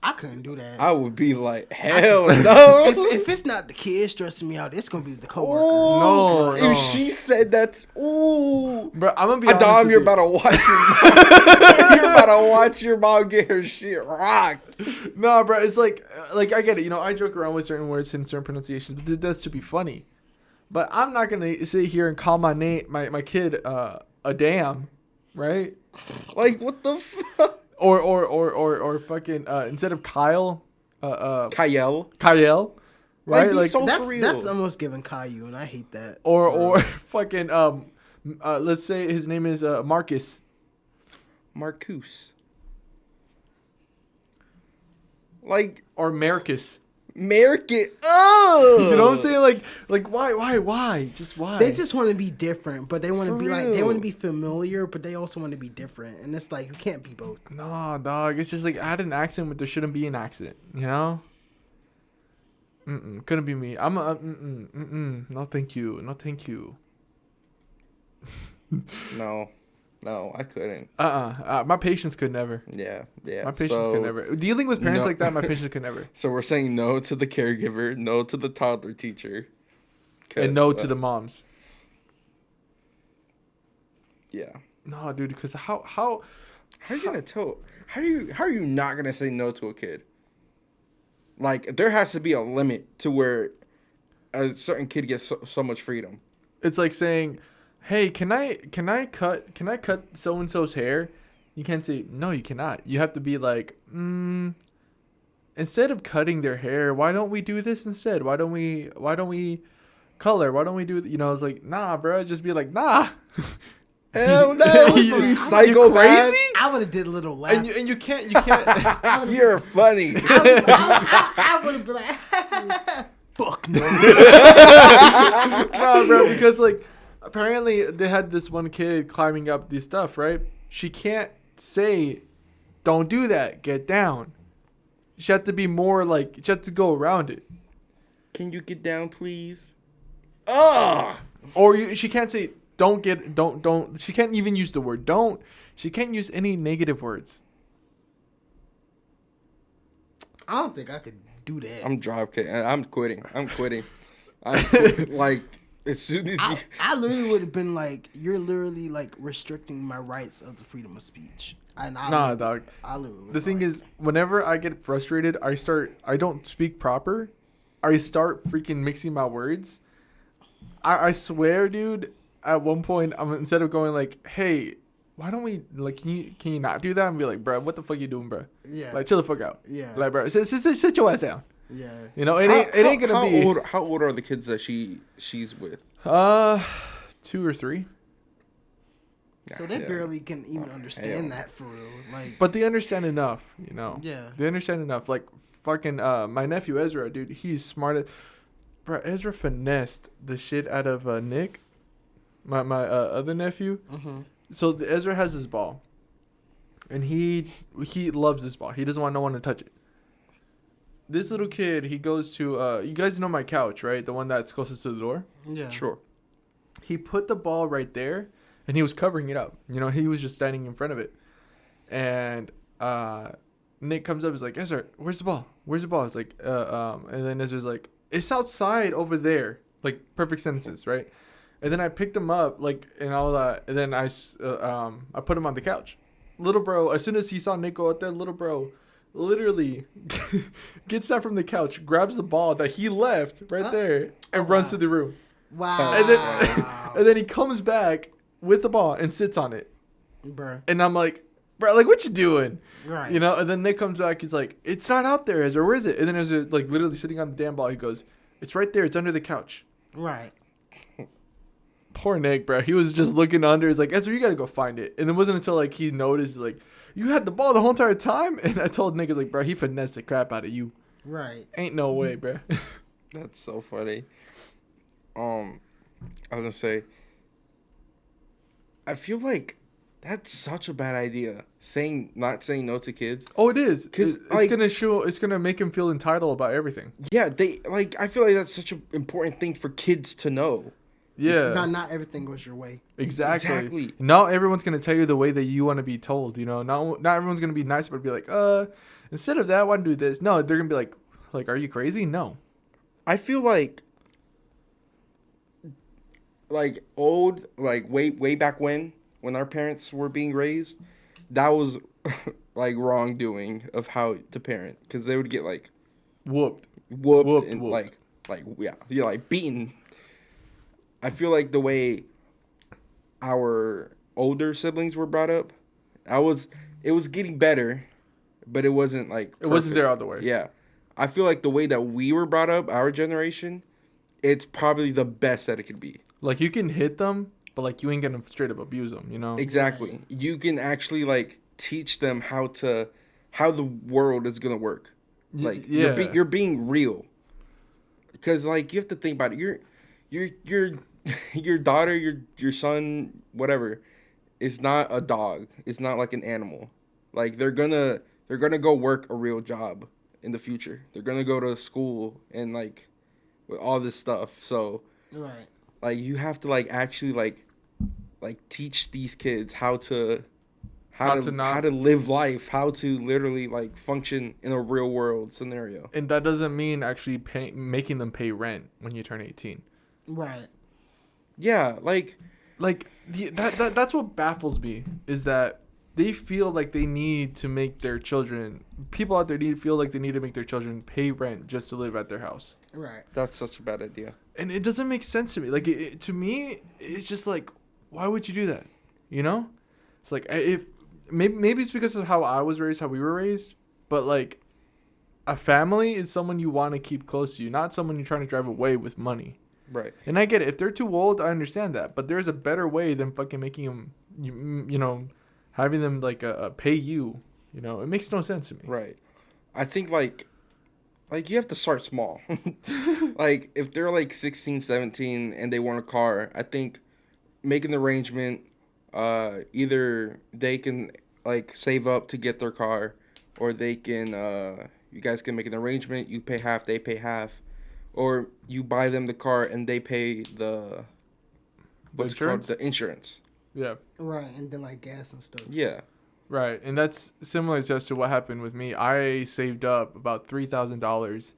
I couldn't do that. I would be like, hell no. If it's not the kid stressing me out, it's gonna be the coworkers. No, If she said that, ooh, bro, I'm gonna be honest Adam, with you're you. about to watch your mom. You're about to watch your mom get her shit rocked. No, bro, it's like I get it. You know, I joke around with certain words and certain pronunciations, but that should be funny. But I'm not gonna sit here and call my kid a damn, right? Like, what the fuck? Or fucking instead of Kyle, Kyle, right? be Like so That's surreal. that's almost giving Caillou, and I hate that. or fucking let's say his name is Marcus. Marcus. Like, Or Marcus. American. Oh, You know what I'm saying? Like why? Just why? They just want to be different, but they want to For be like they real. want to be familiar, but they also want to be different, and it's like you can't be both. Nah, dog. It's just like add an accent, but there shouldn't be an accent. You know? Couldn't be me. I'm a No, thank you. No, thank you. No, I couldn't. My patience could never. Yeah. My patience could never. Dealing with parents No. like that, my patience could never. So we're saying no to the caregiver, no to the toddler teacher, And no to the moms. Yeah. No, dude. Because how? How are you gonna tell? How are you not gonna say no to a kid? Like, there has to be a limit to where a certain kid gets so much freedom. It's like saying, "Hey, can I cut so and so's hair?" You can't say no. You cannot. You have to be like, instead of cutting their hair, why don't we do this instead? Why don't we color? Why don't we do? You know, it's like, nah, bro. Just be like, nah. Hell no, you psycho crazy? I would have did a little laugh. And you can't. You're funny. I would have been like, fuck no. Nah, bro. Because like, apparently they had this one kid climbing up these stuff, right? She can't say, "Don't do that. Get down." She had to be more like, she had to go around it. Can you get down, please? Ugh. Or she can't say, don't. She can't even use the word don't. She can't use any negative words. I don't think I could do that. I'm drop kicking. I'm quitting. Like, as soon as you. I literally would have been like, you're literally like restricting my rights of the freedom of speech. Nah, dog. The thing is, whenever I get frustrated, I don't speak proper. I start freaking mixing my words. I swear, dude, at one point, instead of going like, "Hey, why don't we, like, can you not do that?" And be like, "Bro, what the fuck you doing, bro? Yeah. Like, chill the fuck out." Yeah. Like, bro, sit your ass down. Yeah. You know, it ain't gonna be. How old are the kids that she's with? 2 or 3. So they Yeah. barely can even understand hell. that for real. Like, But they understand enough, you know. yeah. They understand enough. Like, fucking, my nephew Ezra, dude, he's smart. Bro, Ezra finessed the shit out of Nick, my other nephew. Mm-hmm. So Ezra has this ball, and he loves this ball. He doesn't want no one to touch it. This little kid, he goes to you guys know my couch, right? The one that's closest to the door. Yeah. Sure. He put the ball right there, and he was covering it up. You know, he was just standing in front of it, and Nick comes up, he's like, "Ezra, where's the ball? Where's the ball?" It's like, and then Ezra's like, "It's outside over there." Like, perfect sentences, right? And then I picked him up, like, and all that, and then I put him on the couch. Little bro, as soon as he saw Nick go out there, little bro literally gets down from the couch, grabs the ball that he left right there, and runs to the room. Wow. And then he comes back with the ball and sits on it. Bruh. And I'm like, "Bro, like, what you doing?" Right. You know? And then Nick comes back, he's like, "It's not out there, Ezra. Where is it?" And then Ezra, like, literally sitting on the damn ball, he goes, "It's right there. It's under the couch." Right. Poor Nick, bro. He was just looking under. He's like, "Ezra, you gotta go find it." And it wasn't until, like, he noticed, like, "You had the ball the whole entire time?" And I told Nick, I was like, "Bro, he finessed the crap out of you. Right. Ain't no way, bro." That's so funny. I was gonna say, I feel like that's such a bad idea. Not saying no to kids. Oh, it is. 'Cause, It's like- it's gonna make him feel entitled about everything. Yeah, I feel like that's such an important thing for kids to know. Yeah. Not everything goes your way. Exactly. Not everyone's gonna tell you the way that you want to be told. Not everyone's gonna be nice, but be like, instead of that, why don't do this? No, they're gonna be like, are you crazy? No. I feel like old, like way back when our parents were being raised, that was like wrongdoing of how to parent, because they would get like Whooped. and like beaten. I feel like the way our older siblings were brought up, it was getting better, but it wasn't like perfect. It wasn't there all the way. Yeah, I feel like the way that we were brought up, our generation, it's probably the best that it could be. Like, you can hit them, but like you ain't gonna straight up abuse them. Exactly. Right. You can actually like teach them how the world is gonna work. Like, yeah, you're being real. Because like you have to think about it. Your daughter, your son, whatever, is not a dog. It's not like an animal. Like, they're gonna go work a real job in the future. They're gonna go to school and like with all this stuff. So right, like you have to like actually like teach these kids how to live life, how to literally like function in a real world scenario. And that doesn't mean actually making them pay rent when you turn 18. Right. Yeah, that's what baffles me, is that they feel like they need to make their children, people out there feel like they need to make their children pay rent just to live at their house. Right. That's such a bad idea. And it doesn't make sense to me. Like, to me, it's just like, why would you do that? It's like, if maybe it's because of how I was raised, how we were raised, but like, a family is someone you want to keep close to you, not someone you're trying to drive away with money. Right. And I get it. If they're too old, I understand that. But there's a better way than fucking making them, having them like pay you. It makes no sense to me. Right. I think like you have to start small. Like, if they're like 16, 17 and they want a car, I think make an arrangement. Either they can like save up to get their car, or they can you guys can make an arrangement. You pay half, they pay half, or you buy them the car and they pay the insurance. Yeah. Right, and then like gas and stuff. Yeah. Right, and that's similar just to what happened with me. I saved up about $3,000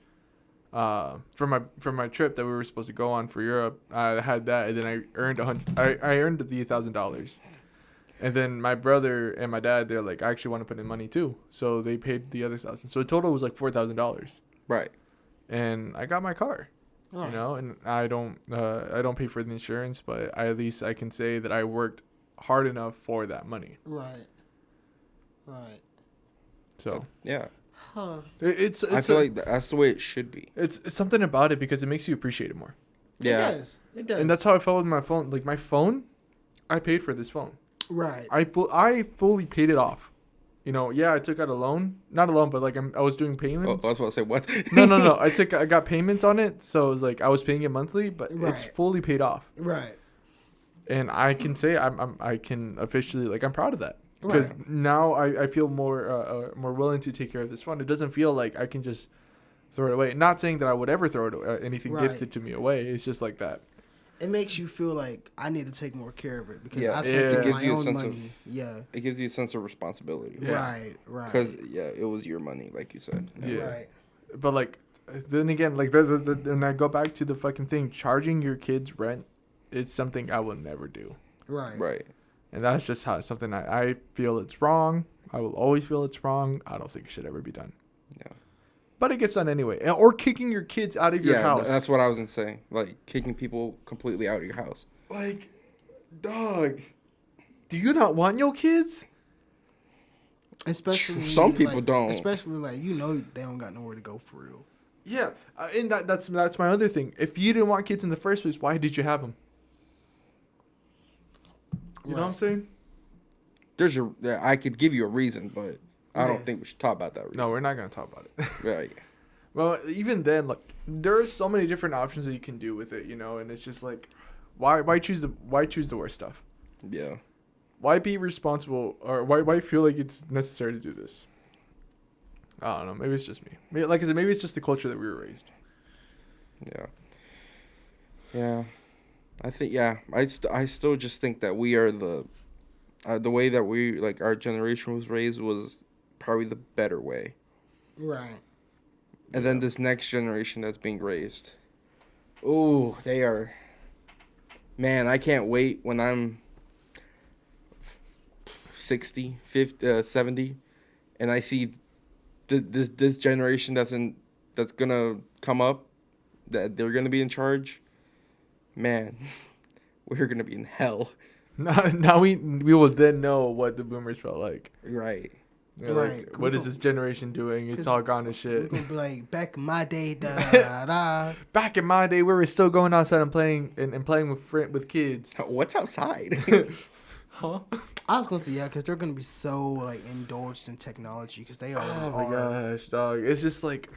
from my trip that we were supposed to go on for Europe. I had that, and then I earned I earned the $1,000. And then my brother and my dad, they're like, I actually want to put in money too, so they paid the other $1,000. So the total was like $4,000. Right. And I got my car. Oh. And I don't pay for the insurance, but at least I can say that I worked hard enough for that money. Right. So yeah. Huh. It's I feel like that's the way it should be. It's something about it, because it makes you appreciate it more. Yeah. It does. And that's how I felt with my phone. Like, my phone, I paid for this phone. Right. I fully paid it off. Yeah, I took out a loan. Not a loan, but like I was doing payments. Oh, I was about to say, what? No. I got payments on it, so it was like I was paying it monthly, but it's fully paid off. Right. And I can say I can officially, like, I'm proud of that, because now I feel more willing to take care of this fund. It doesn't feel like I can just throw it away. Not saying that I would ever throw it anything gifted to me away. It's just like that. It makes you feel like I need to take more care of it, because I it spent gives my you a own sense money. It gives you a sense of responsibility. Yeah. Right. Because it was your money, like you said. Yeah. Right. But like, then again, like and I go back to the fucking thing, charging your kids rent. It's something I will never do. Right. And that's just something I feel it's wrong. I will always feel it's wrong. I don't think it should ever be done. Yeah. But it gets done anyway. Or kicking your kids out of your house. Yeah, that's what I was going to say. Like, kicking people completely out of your house. Like, dog, do you not want your kids? Especially some people don't. Especially like, they don't got nowhere to go for real. Yeah, and that's my other thing. If you didn't want kids in the first place, why did you have them? You know what I'm saying? I could give you a reason, but I don't think we should talk about that reason. No, we're not gonna talk about it. Right. Well, even then, like, there are so many different options that you can do with it, and it's just like, why choose the worst stuff? Yeah. Why be responsible, or why feel like it's necessary to do this? I don't know. Maybe it's just me. Like I said, maybe it's just the culture that we were raised. Yeah. I think I still just think that we are the way that we like our generation was raised was probably the better way. Right. And then this next generation that's being raised. Ooh, they are. Man, I can't wait when I'm 60, 50, 70, and I see this generation that's gonna come up, that they're gonna be in charge. Man, we're gonna be in hell. Now we will then know what the boomers felt like. Right. They're Right. like, what is this generation doing? It's all gone to We're shit. gonna be like, back in my day, da da da. Back in my day, we were still going outside and playing with kids. What's outside? Huh? I was gonna say because they're gonna be so like indulged in technology because they already Oh my are. gosh, dog! It's just like,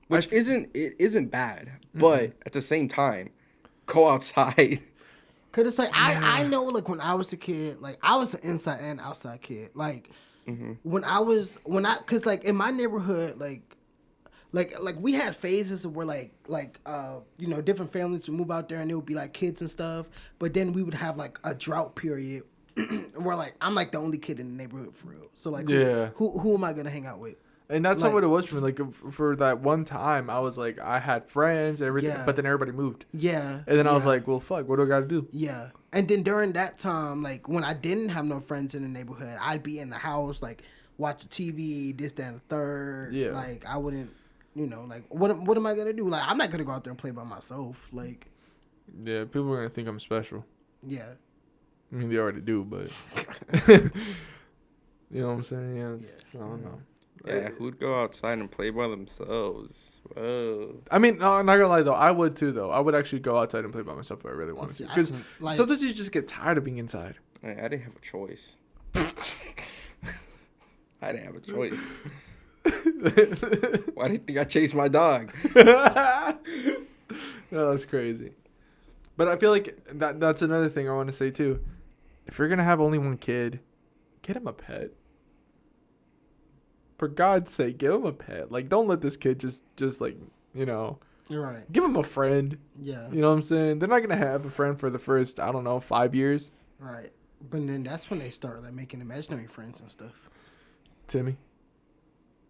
Which isn't bad, but at the same time, go outside. Cause it's like I know like when I was a kid, like I was an inside and outside kid. Like cause like in my neighborhood, like we had phases where different families would move out there and it would be like kids and stuff. But then we would have like a drought period where like I'm like the only kid in the neighborhood for real. So like who am I gonna hang out with? and that's not what it was for me. Like for that one time, I was like, I had friends, everything, but then everybody moved. Yeah. And then I was like, well, fuck, what do I got to do? Yeah. And then during that time, like when I didn't have no friends in the neighborhood, I'd be in the house, like watch the TV, this, that, and the third. Yeah. Like I wouldn't, like what am I gonna do? Like I'm not gonna go out there and play by myself. Like. Yeah, people are gonna think I'm special. Yeah. I mean, they already do, but you know what I'm saying? Yeah. So, I don't know. Yeah, who'd go outside and play by themselves? Whoa. I mean, no, I'm not gonna lie though. I would too, though. I would actually go outside and play by myself if I really wanted to. Because sometimes you just get tired of being inside. I didn't have a choice. I didn't have a choice. Why do you think I chased my dog? No, that's crazy. But I feel like that's another thing I want to say too. If you're gonna have only one kid, get him a pet. For God's sake, give him a pet. Like, don't let this kid just like, You're right. give him a friend. Yeah. You know what I'm saying? They're not gonna have a friend for the first, I don't know, 5 years. Right. But then that's when they start like making imaginary friends and stuff. Timmy.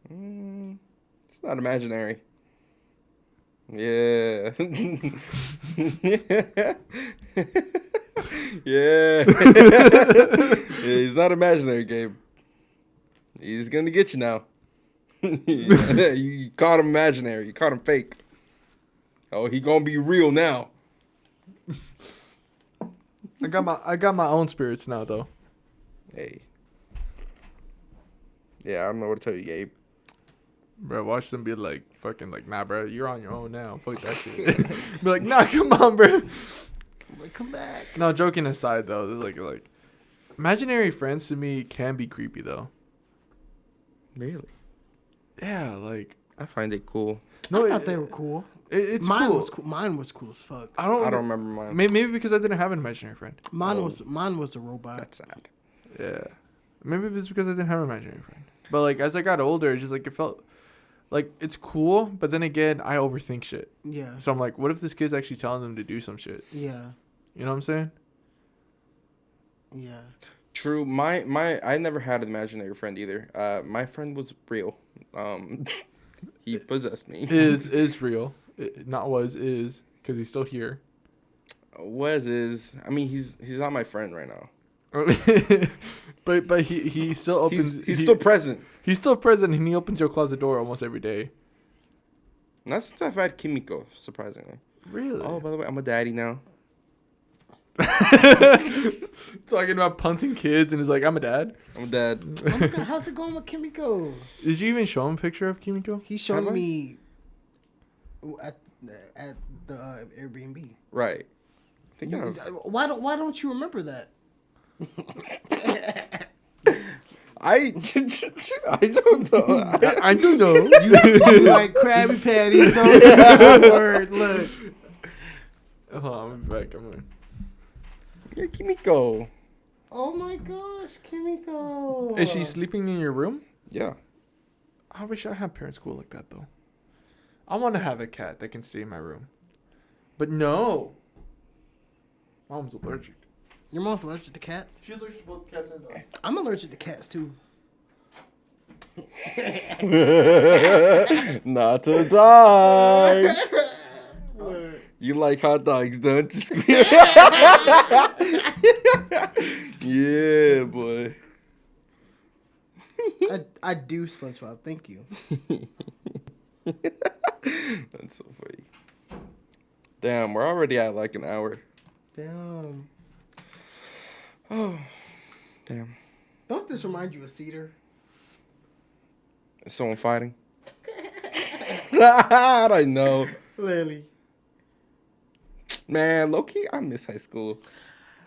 It's not imaginary. Yeah. Yeah. He's not imaginary, Gabe. He's gonna get you now. You caught him imaginary. You caught him fake. Oh, he gonna be real now. I got my own spirits now though. Hey. Yeah, I don't know what to tell you, Gabe. Bro, watch them be like, fucking like, nah, bro, you're on your own now. Fuck that shit. Be like, nah, come on, bro. Like, come back. No, joking aside though, there's like, imaginary friends to me can be creepy though. Really? Yeah, like I find it cool. No, I thought they were cool. It's Mine cool. was cool. Mine was cool as fuck. I don't remember mine. Maybe because I didn't have an imaginary friend. Mine was a robot. That's sad. Yeah. Maybe it's because I didn't have an imaginary friend. But like as I got older, it's just like it felt like it's cool, but then again, I overthink shit. Yeah. So I'm like, what if this kid's actually telling them to do some shit? Yeah. You know what I'm saying? Yeah. True. I never had an imaginary friend either. My friend was real. He possessed me. Is real. Not was, is, because he's still here. I mean, he's not my friend right now. but he still opens. He's still present. He's still present, and he opens your closet door almost every day. Not since I've had Kimiko, surprisingly. Really? Oh, by the way, I'm a daddy now. Talking about punting kids, and he's like, I'm a dad. I'm a dad. Oh my God, how's it going with Kimiko? Did you even show him a picture of Kimiko? He showed me at the Airbnb. Right. Why don't you remember that? I don't know. I don't know. You like Krabby Patties, don't you? Word, look. Oh, I'm back. I'm in. You're Kimiko. Oh my gosh, Kimiko. Is she sleeping in your room? Yeah. I wish I had parents cool like that, though. I want to have a cat that can stay in my room. But no. Mom's allergic. Your mom's allergic to cats? She's allergic to both cats and dogs. I'm allergic to cats too. Not to dogs. You like hot dogs, don't you? Yeah, boy. I do, SpongeBob. Thank you. That's so funny. Damn, we're already at like an hour. Damn. Oh, damn. Don't this remind you of Cedar? Is someone fighting? I don't know. Literally. Man, low-key, I miss high school.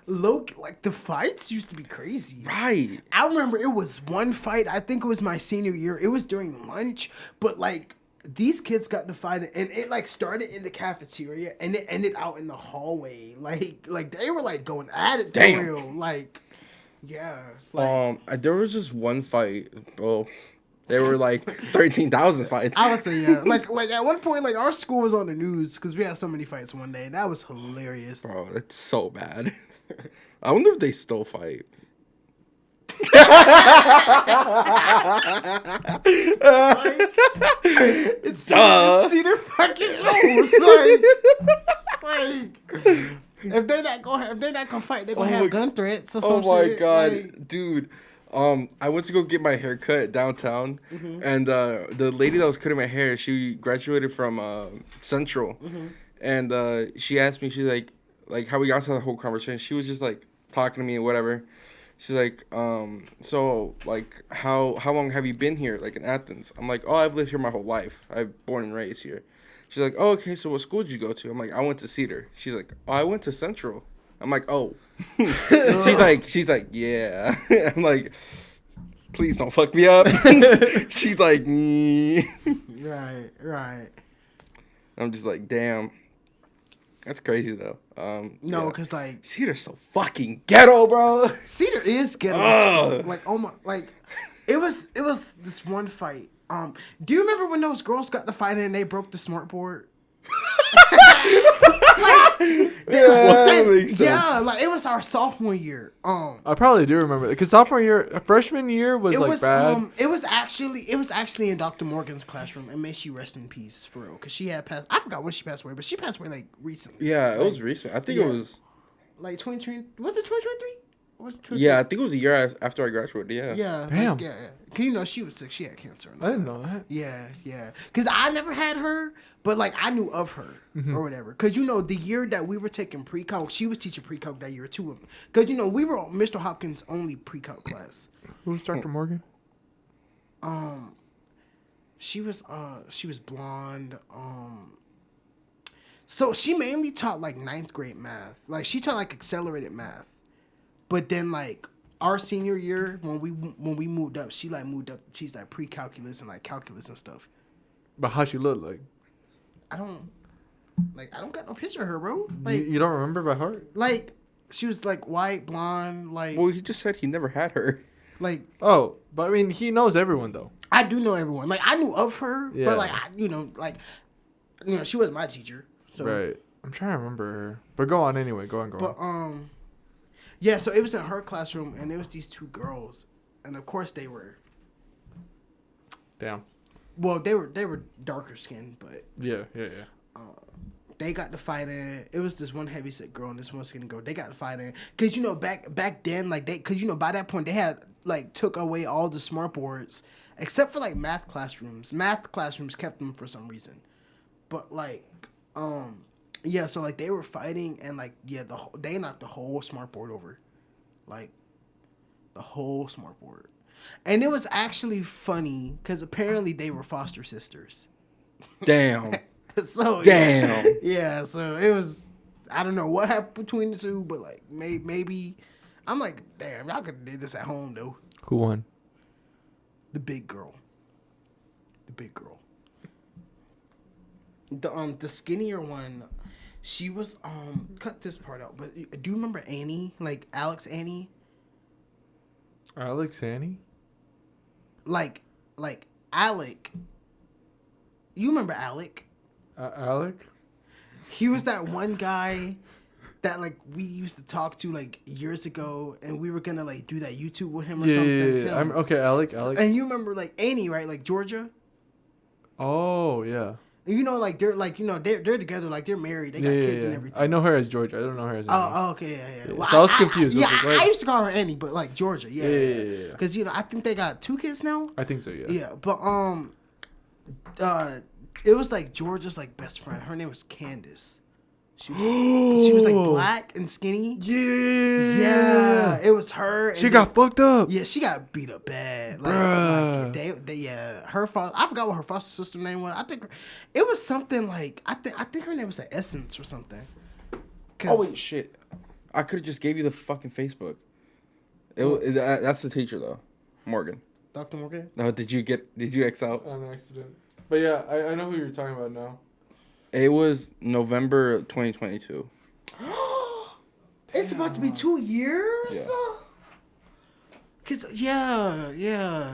Like, the fights used to be crazy. Right. I remember it was one fight. I think it was my senior year. It was during lunch. But, like, these kids got to fight. And it, like, started in the cafeteria. And it ended out in the hallway. Like they were, like, going at it for Damn. real. Like, yeah. Like, There was just one fight, bro. There were like 13,000 fights. I would say, yeah. Like at one point, like, our school was on the news because we had so many fights one day. And that was hilarious. Bro, that's so bad. I wonder if they still fight. It's Cedar fucking Rose. Like, if they're not gonna fight, they're gonna have gun threats or some Oh my shit. god, Like, dude. I went to go get my hair cut downtown, and the lady that was cutting my hair, she graduated from Central, and she asked me, she's like how we got to the whole conversation. She was just like talking to me and whatever. She's like, so like how long have you been here, like in Athens? I'm like, oh, I've lived here my whole life. I'm born and raised here. She's like, oh, okay, so what school did you go to? I'm like, I went to Cedar. She's like, oh, I went to Central. I'm like, oh. she's like, yeah. I'm like, please don't fuck me up. She's like, right. I'm just like, damn. That's crazy though. No, because like Cedar's so fucking ghetto, bro. Cedar is ghetto. Like, oh my, like it was this one fight. Do you remember when those girls got to fight and they broke the smart board? That makes sense. Yeah, like it was our sophomore year. I probably do remember that because freshman year was bad. It was actually in Dr. Morgan's classroom, and may she rest in peace for real. Because she had passed. I forgot when she passed away, but she passed away like recently. Yeah, it was recent. I think it was like 2020. Was it 2023? Yeah, I think it was a year after I graduated. Yeah. Yeah. Damn. Like, yeah. Cause you know she was sick. She had cancer. I didn't know that. Yeah. Cause I never had her, but like I knew of her or whatever. Cause you know the year that we were taking pre-calc, she was teaching pre-calc that year too. Cause you know we were Mr. Hopkins' only pre-calc class. Who's Dr. Morgan? She was blonde. So she mainly taught like 9th grade math. Like she taught like accelerated math. But then like our senior year when we moved up, she like moved up to teach like pre-calculus and like calculus and stuff. But how she looked like? I don't got no picture of her, bro. Like You don't remember by heart? like she was like white, blonde, like Well, he just said he never had her. like Oh, but I mean, he knows everyone though. I do know everyone. Like I knew of her, Yeah. but like she wasn't my teacher. So Right. I'm trying to remember her. But go on anyway. Go on. But yeah, so it was in her classroom, and there was these two girls, and of course they were. Damn. Well, they were darker skinned, but Yeah. they got to fighting. It was this one heavyset girl and this one skinny girl. They got to fighting because you know back then because you know by that point they had like took away all the smart boards except for like math classrooms. Math classrooms kept them for some reason, but like yeah, so like they were fighting and like yeah they knocked the whole smart board over, like the whole smart board, and it was actually funny because apparently they were foster sisters. Damn. So Damn. yeah, so it was. I don't know what happened between the two, but like maybe I'm like, damn, y'all could have did this at home though. Who won? The big girl. The skinnier one, she was cut this part out. But do you remember Annie? Like Alex Annie? Alex Annie? Like Alec. You remember Alec? Alec? He was that one guy that like we used to talk to like years ago, and we were gonna like do that YouTube with him or something. Yeah. Okay, Alec. And you remember like Annie, right? Like Georgia. Oh yeah. And you know, like they're together, like they're married, they got kids and everything. I know her as Georgia. I don't know her as Annie. Oh, okay, yeah. Well, so I was confused. I used to call her Annie, but like Georgia, yeah. Because you know, I think they got 2 kids now. I think so, yeah. Yeah, but it was like Georgia's like best friend. Her name was Candace. She was like black and skinny. Yeah, it was her. She got fucked up. Yeah, she got beat up bad. Like, her father. I forgot what her foster sister name was. I think it was something like I think her name was like Essence or something. Oh wait, shit! I could have just gave you the fucking Facebook. That's the teacher though, Morgan. Dr. Morgan. Oh, did you X out? On accident. But yeah, I know who you're talking about now. It was November 2022. It's about to be 2 years. Yeah. Cause yeah.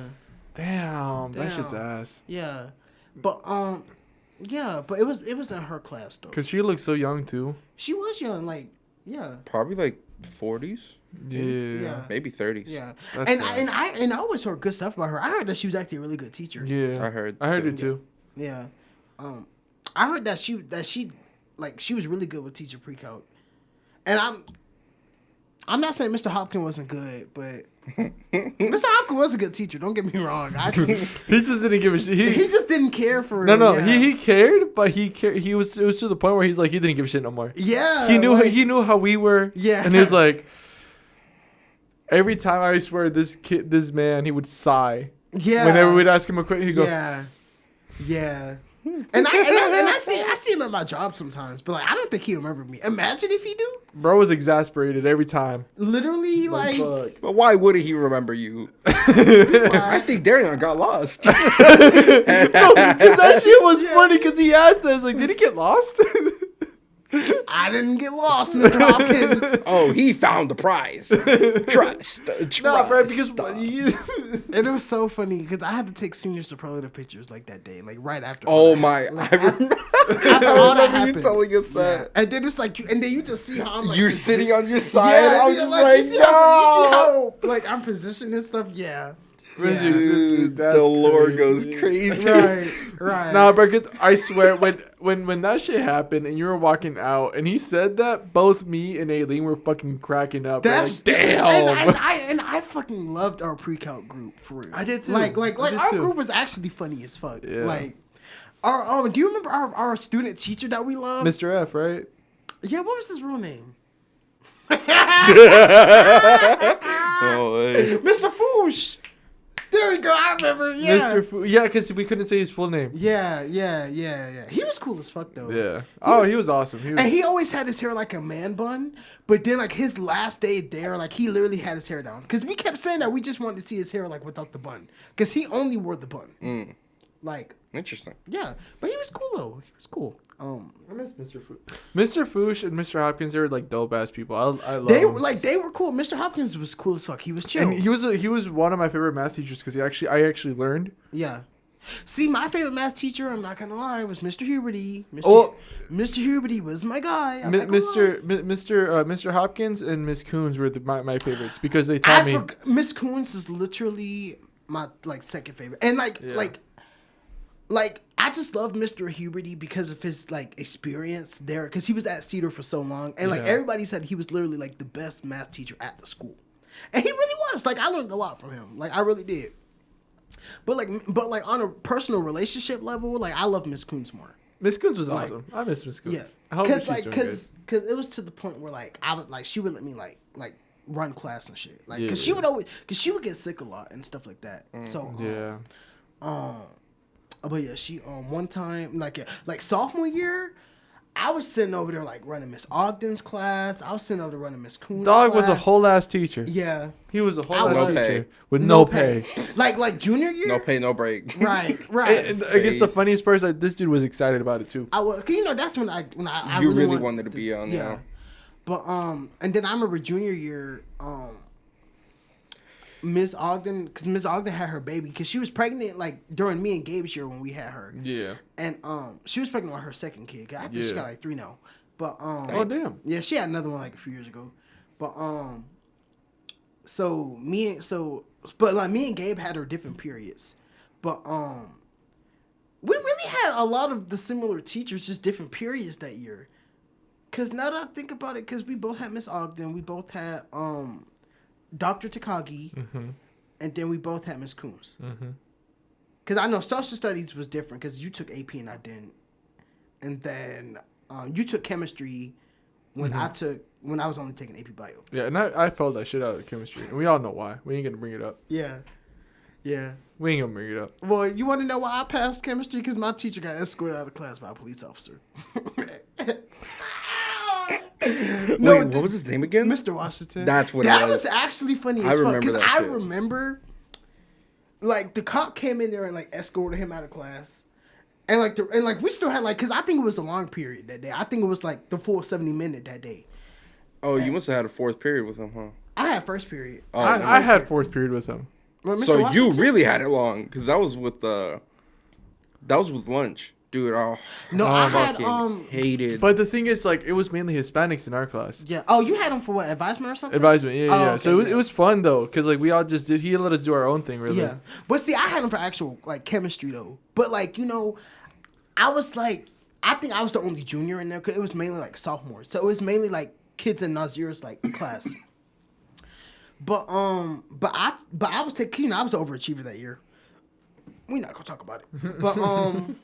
Damn, that shit's ass. Yeah, but but it was in her class though. Cause she looked so young too. She was young, like yeah. Probably like 40s. Yeah. Maybe 30s. Yeah, That's and I always heard good stuff about her. I heard that she was actually a really good teacher. Yeah. I heard it too. Yeah, I heard that she was really good with teacher pre-calc, and I'm not saying Mr. Hopkins wasn't good, but Mr. Hopkins was a good teacher. Don't get me wrong. He just didn't give a shit. He just didn't care for. No. Yeah. He cared, but it was to the point where he's like he didn't give a shit no more. Yeah, he knew how we were. Yeah, and he was like, every time I swear this man, he would sigh. Yeah, whenever we'd ask him a question, he'd go, yeah. And I see him at my job sometimes, but like I don't think he remembered me. Imagine if he do. Bro was exasperated every time. Literally, like but why would he remember you? I think DARYON got lost. No, because that shit was funny. Because he asked us, like, did he get lost? I didn't get lost, Mr. Hopkins. Oh, he found the prize. Trust. No, bro, because and it was so funny because I had to take senior superlative pictures like that day, like right after. Oh my! Like, I remember. All that happened. You telling us that. Yeah. And then it's like, and then you just see how I'm like. You're sitting on your side. Yeah, I was just like, like, you see how like I'm positioned and stuff. Yeah. Dude, the lore goes crazy. Right. Nah, bro, because I swear, when that shit happened and you were walking out and he said that, both me and Aileen were fucking cracking up. That's like, damn. And I fucking loved our pre-calc group for real. I did too. Like our group was actually funny as fuck. Yeah. Like, do you remember our student teacher that we loved? Mr. F, right? Yeah, what was his real name? Oh, hey. Mr. Foosh. There we go. I remember. Yeah. Mr. Fu. Yeah, because we couldn't say his full name. Yeah. He was cool as fuck though. Yeah. Oh, he was awesome. And he always had his hair like a man bun, but then like his last day there, like he literally had his hair down. Because we kept saying that we just wanted to see his hair like without the bun. Because he only wore the bun. Like. Interesting. Yeah, but he was cool though. He was cool. I miss Mr. Foosh. Mr. Foosh and Mr. Hopkins, they were like dope ass people. I love they them. they were cool. Mr. Hopkins was cool as fuck. He was chill. And he was one of my favorite math teachers because I actually learned. Yeah. See, my favorite math teacher, I'm not gonna lie, was Mr. Huberty. Mr. Huberty was my guy. Mr. Hopkins and Miss Coons were my favorites because they taught me. Miss Coons is literally my like second favorite, and like I just love Mr. Huberty because of his like experience there, because he was at Cedar for so long, and like everybody said he was literally like the best math teacher at the school, and he really was. Like I learned a lot from him, like I really did. But like on a personal relationship level, like I love Miss Coons more. Miss Coons was awesome. I miss Miss Coons. Yeah, I hope she's doing good. Because it was to the point where like I would like she would let me like run class and shit, like because she would get sick a lot and stuff like that. So but yeah, she one time like sophomore year, I was sitting over there like running Miss Ogden's class. I was sitting over there running Miss Coon's Dog class. was a whole ass teacher. Yeah, he was a whole ass teacher with no pay. Like junior year, no pay, no break. Right. And I guess the funniest part is that this dude was excited about it too. I was, cause that's when I you really wanted to be on. Yeah. But and then I remember junior year, Miss Ogden, because Miss Ogden had her baby, because she was pregnant like during me and Gabe's year when we had her. Yeah. And she was pregnant with her second kid. I think she got like 3 now. But Oh damn. yeah, she had another one like a few years ago. But me and Gabe had our different periods. But we really had a lot of the similar teachers, just different periods that year. Cause now that I think about it, cause we both had Miss Ogden, we both had Dr. Takagi, and then we both had Miss Coombs. Cause I know social studies was different, cause you took AP and I didn't, and then you took chemistry when I was only taking AP Bio. Yeah, and I failed that shit out of chemistry, and we all know why. We ain't gonna bring it up. Yeah. We ain't gonna bring it up. Well, you want to know why I passed chemistry? Cause my teacher got escorted out of class by a police officer. No, wait, what was his name again? Mr. Washington. That's what that it was. was actually funny I as fuck. remember Because that I shit. remember, like, the cop came in there and, like, escorted him out of class. And, like, we still had, like, because I think it was a long period that day. I think it was, like, the full 70-minute that day. Oh, you must have had a fourth period with him, huh? I had first period. Oh, I had fourth period with him. Well, Mr. So you Washington? really had it long, because that was with lunch. Dude, No, I I had, fucking hated. But the thing is, like, it was mainly Hispanics in our class. Yeah. Oh, you had him for what, advisement or something? Advisement, yeah. Oh, okay, So yeah. it was fun, though, because, like, we all just did, he let us do our own thing, really. Yeah. But see, I had him for actual, like, chemistry, though. But, like, you know, I was, like, I think I was the only junior in there, because it was mainly, like, sophomores. So it was mainly, like, kids in Nazir's, like, class. But I was taking, you know, I was an overachiever that year. We're not gonna talk about it.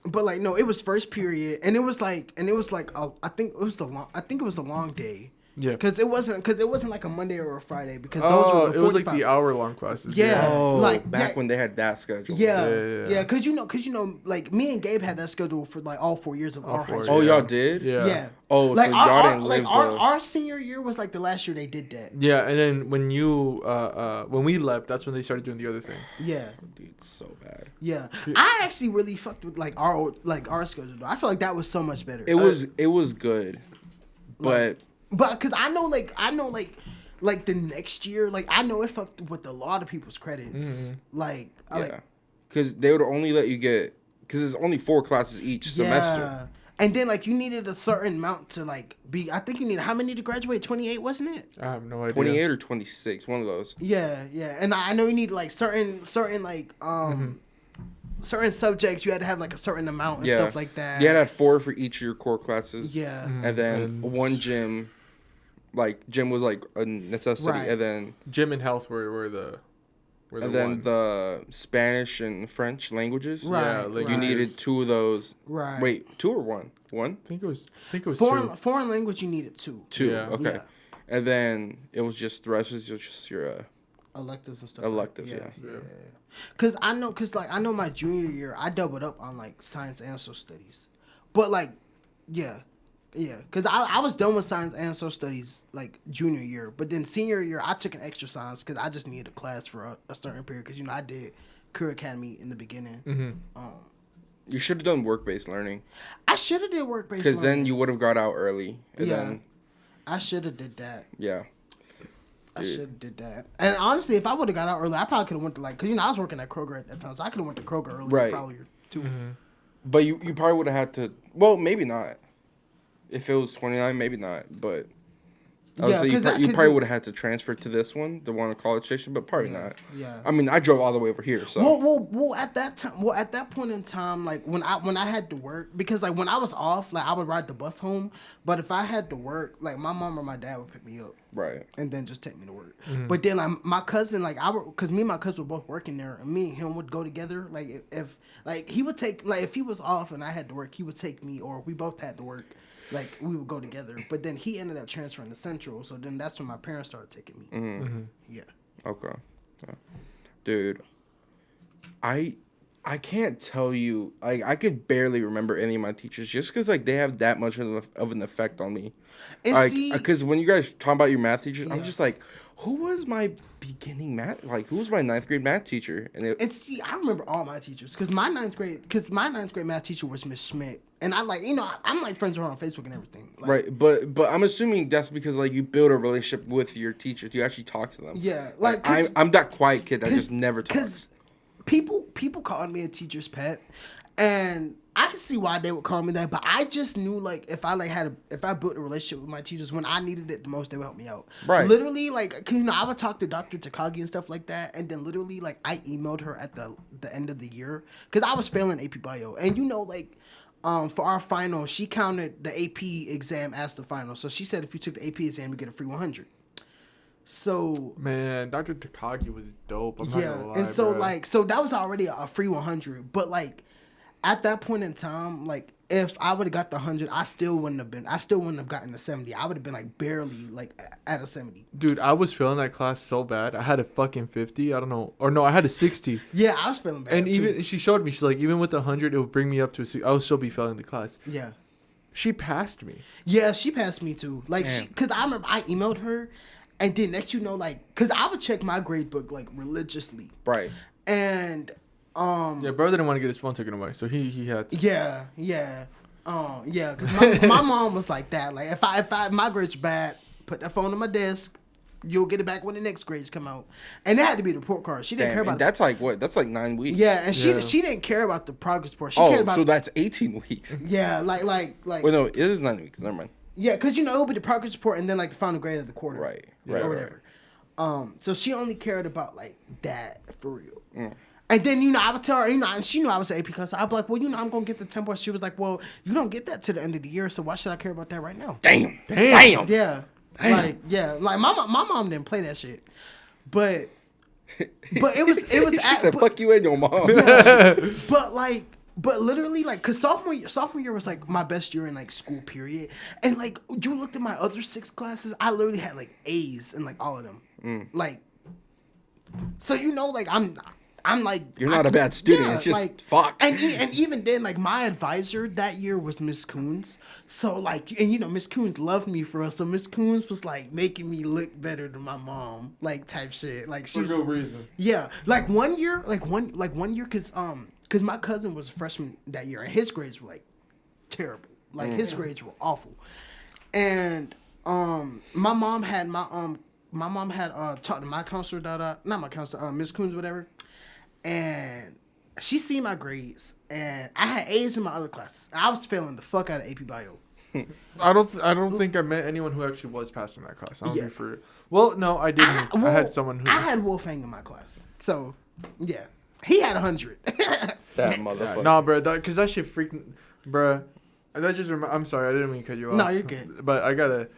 But like, no, it was first period, and it was like, I think it was a long day. Yeah. Because it wasn't like a Monday or a Friday, because those were the 45. It was like the hour-long classes. Yeah. oh, like, back yeah. when they had that schedule. Yeah. Because you know, like, me and Gabe had that schedule for like all 4 years of our high school. Oh, Yeah. y'all did? Yeah. Oh, Like, so y'all didn't like live our senior year was like the last year they did that. Yeah, and then when when we left, that's when they started doing the other thing. Yeah. Dude, it's so bad. Yeah. I actually really fucked with like our schedule though. I feel like that was so much better. It was good, but because I know like the next year, like I know it fucked with a lot of people's credits. Like yeah, because they would only let you get, because it's only 4 classes each semester. And then like you needed a certain amount to like be. I think you needed how many to graduate? 28, wasn't it? I have no idea. 28 or 26, one of those. Yeah. And I know you need like certain like certain subjects. You had to have like a certain amount and stuff like that. You had to have 4 for each of your core classes. Yeah. And then one gym. Like, gym was like a necessity. Right. And then Gym and health were the and then one. the Spanish and French languages. Right. Yeah, right. You needed 2 of those. Right. Wait, 2 or 1? 1? I think it was foreign language. You needed 2. 2. Yeah. Okay. Yeah. And then it was just the rest was just your Electives and stuff. electives. Like, Yeah. Cause I know my junior year I doubled up on like science and social studies, but like, yeah. Cause I was done with science and social studies like junior year, but then senior year I took an extra science because I just needed a class for a certain period. Cause you know I did Career Academy in the beginning. You should have done work-based learning. I should have did work based. Because then you would have got out early. And Yeah. then, I should have did that. yeah. I should have did that. And honestly, if I would have got out early, I probably could have went to like, cause you know I was working at Kroger at that time, so I could have went to Kroger early. Right. Probably too. But you probably would have had to, well, maybe not. If it was 29, maybe not. But I would say you probably would have had to transfer to this one, the one at College Station, but probably not. Yeah. I mean, I drove all the way over here, so. Well, at that point in time, like when I had to work, because like when I was off, like I would ride the bus home, but if I had to work, like my mom or my dad would pick me up. Right. And then just take me to work. But then like my cousin, like cause me and my cousin were both working there, and me and him would go together. Like if like he would take, like if he was off and I had to work, he would take me, or we both had to work. Like we would go together. But then he ended up transferring to Central, so then that's when my parents started taking me. Yeah. Okay. Yeah. Dude, I can't tell you, like, I could barely remember any of my teachers just because, like, they have that much of an effect on me. And Like, see, because when you guys talk about your math teachers, I'm Yeah. just like, who was my beginning math? Like, who was my 9th grade math teacher? and see, I remember all my teachers because my 9th grade math teacher was Miss Schmidt, and I like, you know, I'm like friends with her on Facebook and everything. Like, right, but I'm assuming that's because, like, you build a relationship with your teachers. You actually talk to them. Yeah, Like, like I'm that quiet kid that just never talks. Because people called me a teacher's pet, and I can see why they would call me that, but I just knew like if I built a relationship with my teachers when I needed it the most, they would help me out. Right. Literally, like, 'cause, I would talk to Dr. Takagi and stuff like that, and then literally like I emailed her at the end of the year because I was failing AP Bio, and like. For our final, she counted the AP exam as the final. So she said if you took the AP exam, you get a free 100. So man, Dr. Takagi was dope. I'm not gonna lie, and so bro. so that was already a free 100. But like at that point in time, like if I would have got the 100, I still wouldn't have gotten the 70. I would have been like barely like at a 70. Dude, I was failing that class so bad. I had a fucking 50. I don't know, or no, I had a 60. Yeah, I was feeling bad. And too. even she showed me, she's like, even with the 100, it would bring me up to a 60. I would still be failing the class. Yeah. She passed me. Yeah, she passed me too. Like, because I remember I emailed her, and then next like, because I would check my grade book like religiously. Right. And Yeah, bro didn't want to get his phone taken away, so he had to. Yeah. Because my mom was like that. Like, if I my grades are bad, put that phone on my desk. You'll get it back when the next grades come out. And it had to be the report card. She didn't care about. That's like what? That's like 9 weeks. Yeah, and she didn't care about the progress report. She cared about. So that's 18 weeks. Yeah, like. Well, no, it is 9 weeks. Never mind. Yeah, because it'll be the progress report and then like the final grade of the quarter. Right. Or whatever. So she only cared about like that for real. And then, I would tell her, and she knew I was an AP class. I'd be like, well, I'm going to get the 10 points. She was like, well, you don't get that to the end of the year, so why should I care about that right now? Damn. Yeah. Like, my mom didn't play that shit. But it was She said, fuck you and your mom. Yeah. But literally, like, because sophomore year was, like, my best year in, like, school, period. And, like, you looked at my other 6 classes, I literally had, like, A's in, like, all of them. Like, so, like, I'm like... You're not a bad student. It's just, like, fuck. And even then, like, my advisor that year was Miss Coons. So, like, and, Miss Coons loved me for us. So, Miss Coons was, like, making me look better than my mom, like, type shit. Like, she For was... no reason. Yeah. Like, one year, because my cousin was a freshman that year, and his grades were, like, terrible. Like, his grades were awful. And, my mom had talked to my counselor, not my counselor, Miss Coons, whatever. And she seen my grades, and I had A's in my other classes. I was failing the fuck out of AP Bio. I don't think I met anyone who actually was passing that class. I don't think for. Well, no, I didn't. I had someone who. I had Wolfgang in my class, so yeah, he had 100. That motherfucker. Nah, bro, because that shit freaking, bro. That just I'm sorry, I didn't mean to cut you off. No, you're good. But I gotta,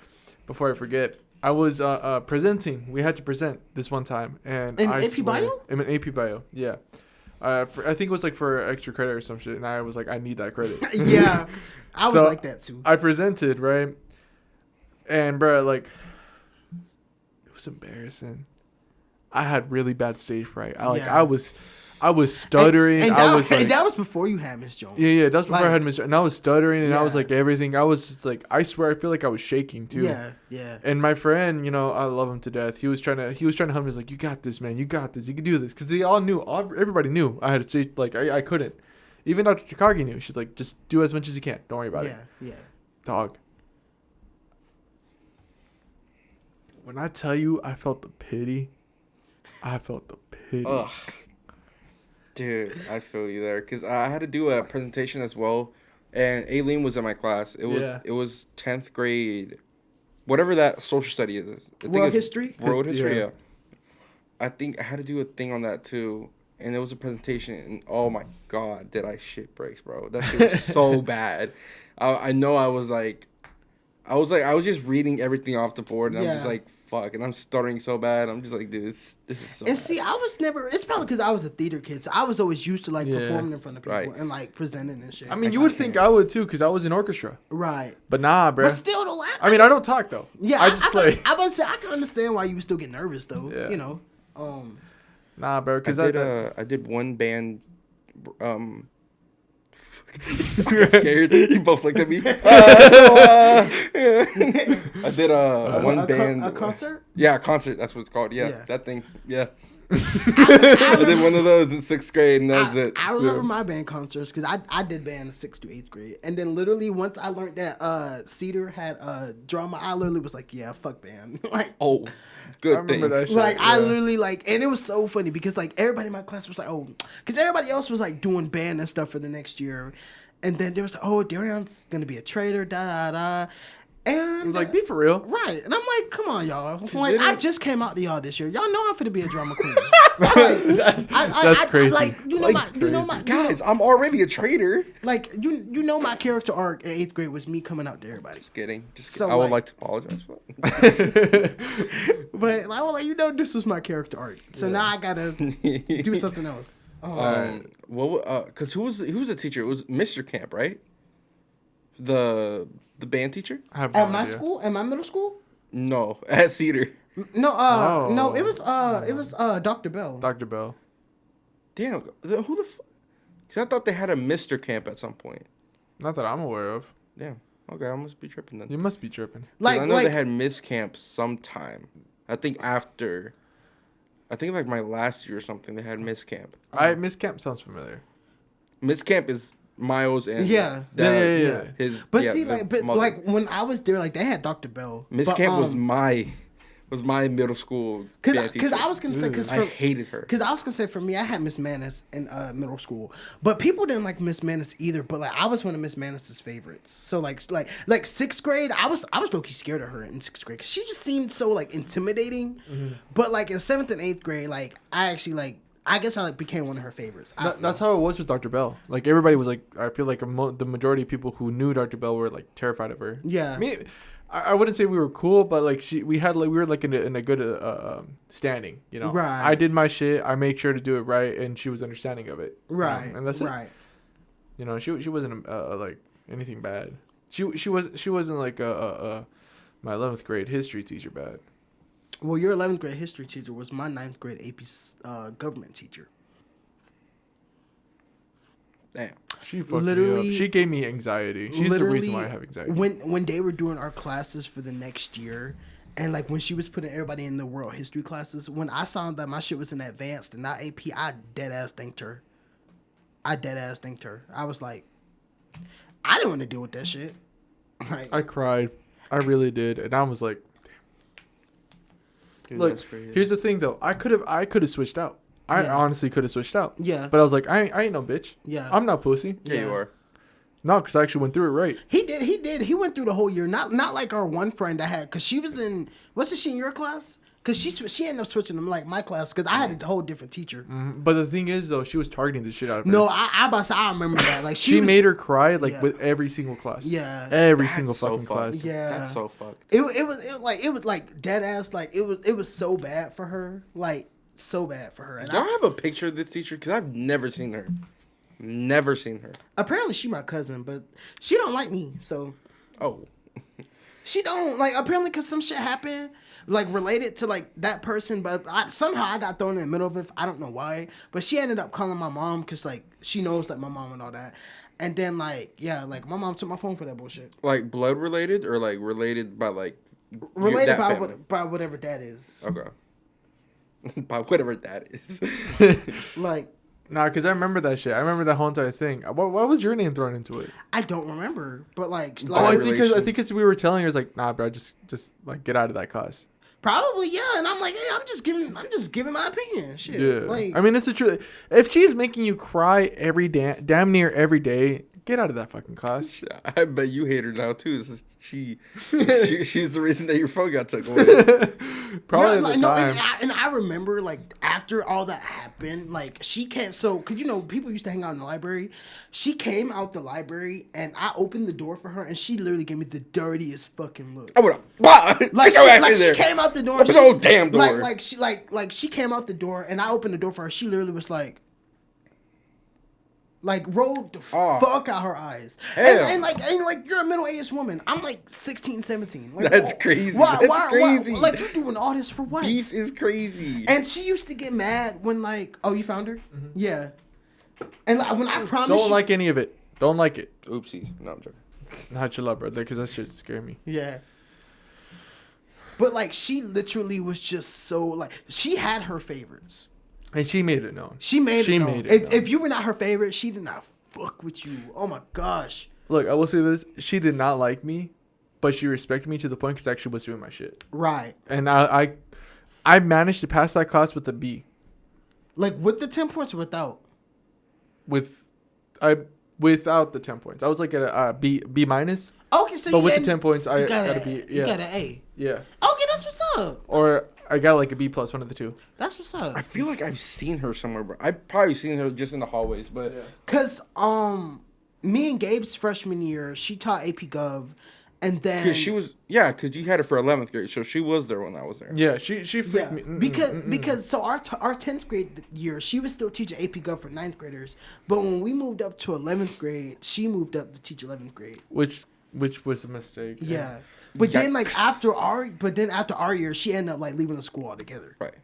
before I forget, I was presenting. We had to present this one time, and in AP Bio. In AP Bio, yeah. I think it was like for extra credit or some shit, and I was like, I need that credit. Yeah, I was like that too. I presented, right, and bro, like, it was embarrassing. I had really bad stage fright. I was stuttering. And I was like, that was before you had Miss Jones. Yeah, that was before I had Miss Jones. And I was stuttering, and I was Yeah. like everything. I was just like, I swear, I feel like I was shaking too. Yeah. And my friend, I love him to death. He was trying to help me. He's like, you got this, man. You got this. You can do this. Because they all knew. Everybody knew I had to say, like, I couldn't. Even Dr. Takagi knew. She's like, just do as much as you can. Don't worry about it. Yeah. Dog. When I tell you, I felt the pity. Ugh. Dude, I feel you there. Because I had to do a presentation as well. And Aileen was in my class. It was 10th grade. Whatever that social study is. World history? World history, yeah. I think I had to do a thing on that too. And it was a presentation. And oh my God, did I shit bricks, bro. That shit was so bad. I know I was just reading everything off the board. And I'm just like, fuck. And I'm stuttering so bad. I'm just like, dude, this is so bad. See, I was never, it's probably because I was a theater kid. So I was always used to like performing in front of people and like presenting and shit. I mean, like, you would think I would too, because I was in orchestra. Right. But nah, bro. But still, though. I mean, I don't talk though. Yeah. I just play. I was say I can understand why you would still get nervous though. Yeah. Nah, bro, because I did one band. I got scared. You both looked at me. I did one band. A concert? Yeah, a concert. That's what it's called. Yeah. That thing. Yeah. I did one of those in 6th grade, and that was it. I remember my band concerts because I did band in 6th to 8th grade, and then literally once I learned that Cedar had drama, I literally was like, yeah, fuck band. Like, oh, good I remember thing. that shit. like I literally like, and it was so funny because like everybody in my class was like, oh, because everybody else was like doing band and stuff for the next year. And then there was, oh, Daryon's gonna be a traitor, da da da. And I was like, be for real. right. And I'm like, come on, y'all. Like, I just came out to y'all this year. Y'all know I'm finna be a drama queen. That's crazy. Like, you know my Guys, I'm already a traitor. like you know my character arc in 8th grade was me coming out to everybody. Just kidding. So, I would like- like to apologize for that. But I was like, you know, this was my character arc. So now I gotta do something else. Cause who was the teacher? It was Mr. Camp, right? The band teacher? I have no At my idea. school, at my middle school. No, at Cedar. No, no, it was Dr. Bell. Dr. Bell. Damn, who the fuck? Cause I thought they had a Mr. Camp at some point. Not that I'm aware of. Damn. Okay, I must be tripping then. You must be tripping. 'Cause I know they had Miss Camp sometime. I think like my last year or something, they had Miss Camp. Miss Camp sounds familiar. Miss Camp is Miles and Yeah. his. But yeah, see, the like, but mother. like when I was there, like they had Dr. Bell. Miss But, Camp was my middle school band teacher. Cause I was gonna say, I hated her. Cause I was gonna say, for me, I had Miss Manis in middle school, but people didn't like Miss Manis either. But like, I was one of Miss Manis's favorites. So like 6th grade, I was low-key scared of her in 6th grade, cause she just seemed so like intimidating. Mm-hmm. But like in 7th and 8th grade, like I actually like. I guess I like became one of her favorites. That's how it was with Dr. Bell. Like everybody was like, I feel like the majority of people who knew Dr. Bell were like terrified of her. Yeah. I wouldn't say we were cool, but like we were like in a good standing, you know. Right. I did my shit. I made sure to do it right, and she was understanding of it. Right. And that's it. Right. You know, she wasn't like anything bad. She wasn't like my 11th grade history teacher bad. Well, your 11th grade history teacher was my 9th grade AP government teacher. Damn. She fucked me Literally- up. She gave me anxiety. She's the reason why I have anxiety. When they were doing our classes for the next year, and like when she was putting everybody in the world history classes, when I saw that my shit was in advanced and not AP, I dead ass thanked her. I was like, I didn't want to deal with that shit. Like, I cried. I really did, and I was like, Dude, look, that's crazy. here's the thing though. I could have switched out. I Yeah. honestly could have switched out. Yeah. But I was like, I ain't no bitch. Yeah. I'm not pussy. Yeah, you are. No, because I actually went through it right. He did. He went through the whole year. Not like our one friend I had, cause she was in. Wasn't she in your class? Cause she ended up switching to like my class, cause I had a whole different teacher. But the thing is though, she was targeting the shit out of her. No, I about to say, I remember that. Like she was, made her cry like Yeah. with every single class. Yeah. Every That's single so fucking fucked. class. Yeah. That's so fucked. It was like dead ass. Like it was so bad for her. Like so bad for her. And Y'all have a picture of this teacher? Because I've never seen her. Never seen her. apparently she my cousin, but she don't like me. So Oh. she don't like apparently because some shit happened like related to like that person. But somehow I got thrown in the middle of it. I don't know why. But she ended up calling my mom because like she knows like my mom and all that. And then like yeah, like my mom took my phone for that bullshit. Like blood related or like related by like Related that family? by whatever that is. Okay. By whatever that is. Like Nah, because I remember that shit. I remember that whole entire thing. Why was your name thrown into it? I don't remember, but like, Oh, I like think it's we were telling her, it's like, nah, bro, just like get out of that class. probably yeah. And I'm like, hey, I'm just giving my opinion. Shit. Yeah. Like, I mean, it's the truth. If she's making you cry damn near every day, get out of that fucking class. I bet you hate her now too. She's the reason that your phone got took away. Probably yeah, at like, the no, time. and I remember like after all that happened, like she came. So, cause you know people used to hang out in the library. She came out the library, and I opened the door for her, and she literally gave me the dirtiest fucking look. I would have. Wow. Like she came out the door. Open the whole damn door. Like she came out the door, and I opened the door for her. She literally was like rolled the fuck out her eyes. And like you're a middle-aged woman. I'm like 16, 17. Like, That's crazy. That's crazy. Like you're doing all this for what? Beef is crazy. And she used to get mad when like, oh, you found her? Mm-hmm. Yeah. And like, when I promised Don't like any of it. Don't like it. Oopsies. No, I'm joking. Nah, chill out, bro. Because that shit scared me. Yeah. But like she literally was just so like she had her favorites. And she made it known. She made it known. known. If you were not her favorite, she did not fuck with you. Oh my gosh. Look, I will say this. She did not like me, but she respected me to the point because I actually was doing my shit. Right. And I managed to pass that class with a B. Like with the 10 points or without? without the 10 points. I was like at a B minus. Okay, so but with the 10 points, I got got a B. Yeah. You got an A. Yeah. Okay, that's what's up. Or I got like a B plus, one of the two. That's what's up. I feel like I've seen her somewhere, bro. I've probably seen her just in the hallways, but Cause me and Gabe's freshman year, she taught AP Gov, and then because she was because you had her for 11th grade, so she was there when I was there. Yeah, she freaked me. Because so our 10th grade year, she was still teaching AP Gov for 9th graders, but when we moved up to 11th grade, she moved up to teach 11th grade. Which was a mistake. Yeah. But then after our year, she ended up like leaving the school altogether. Right.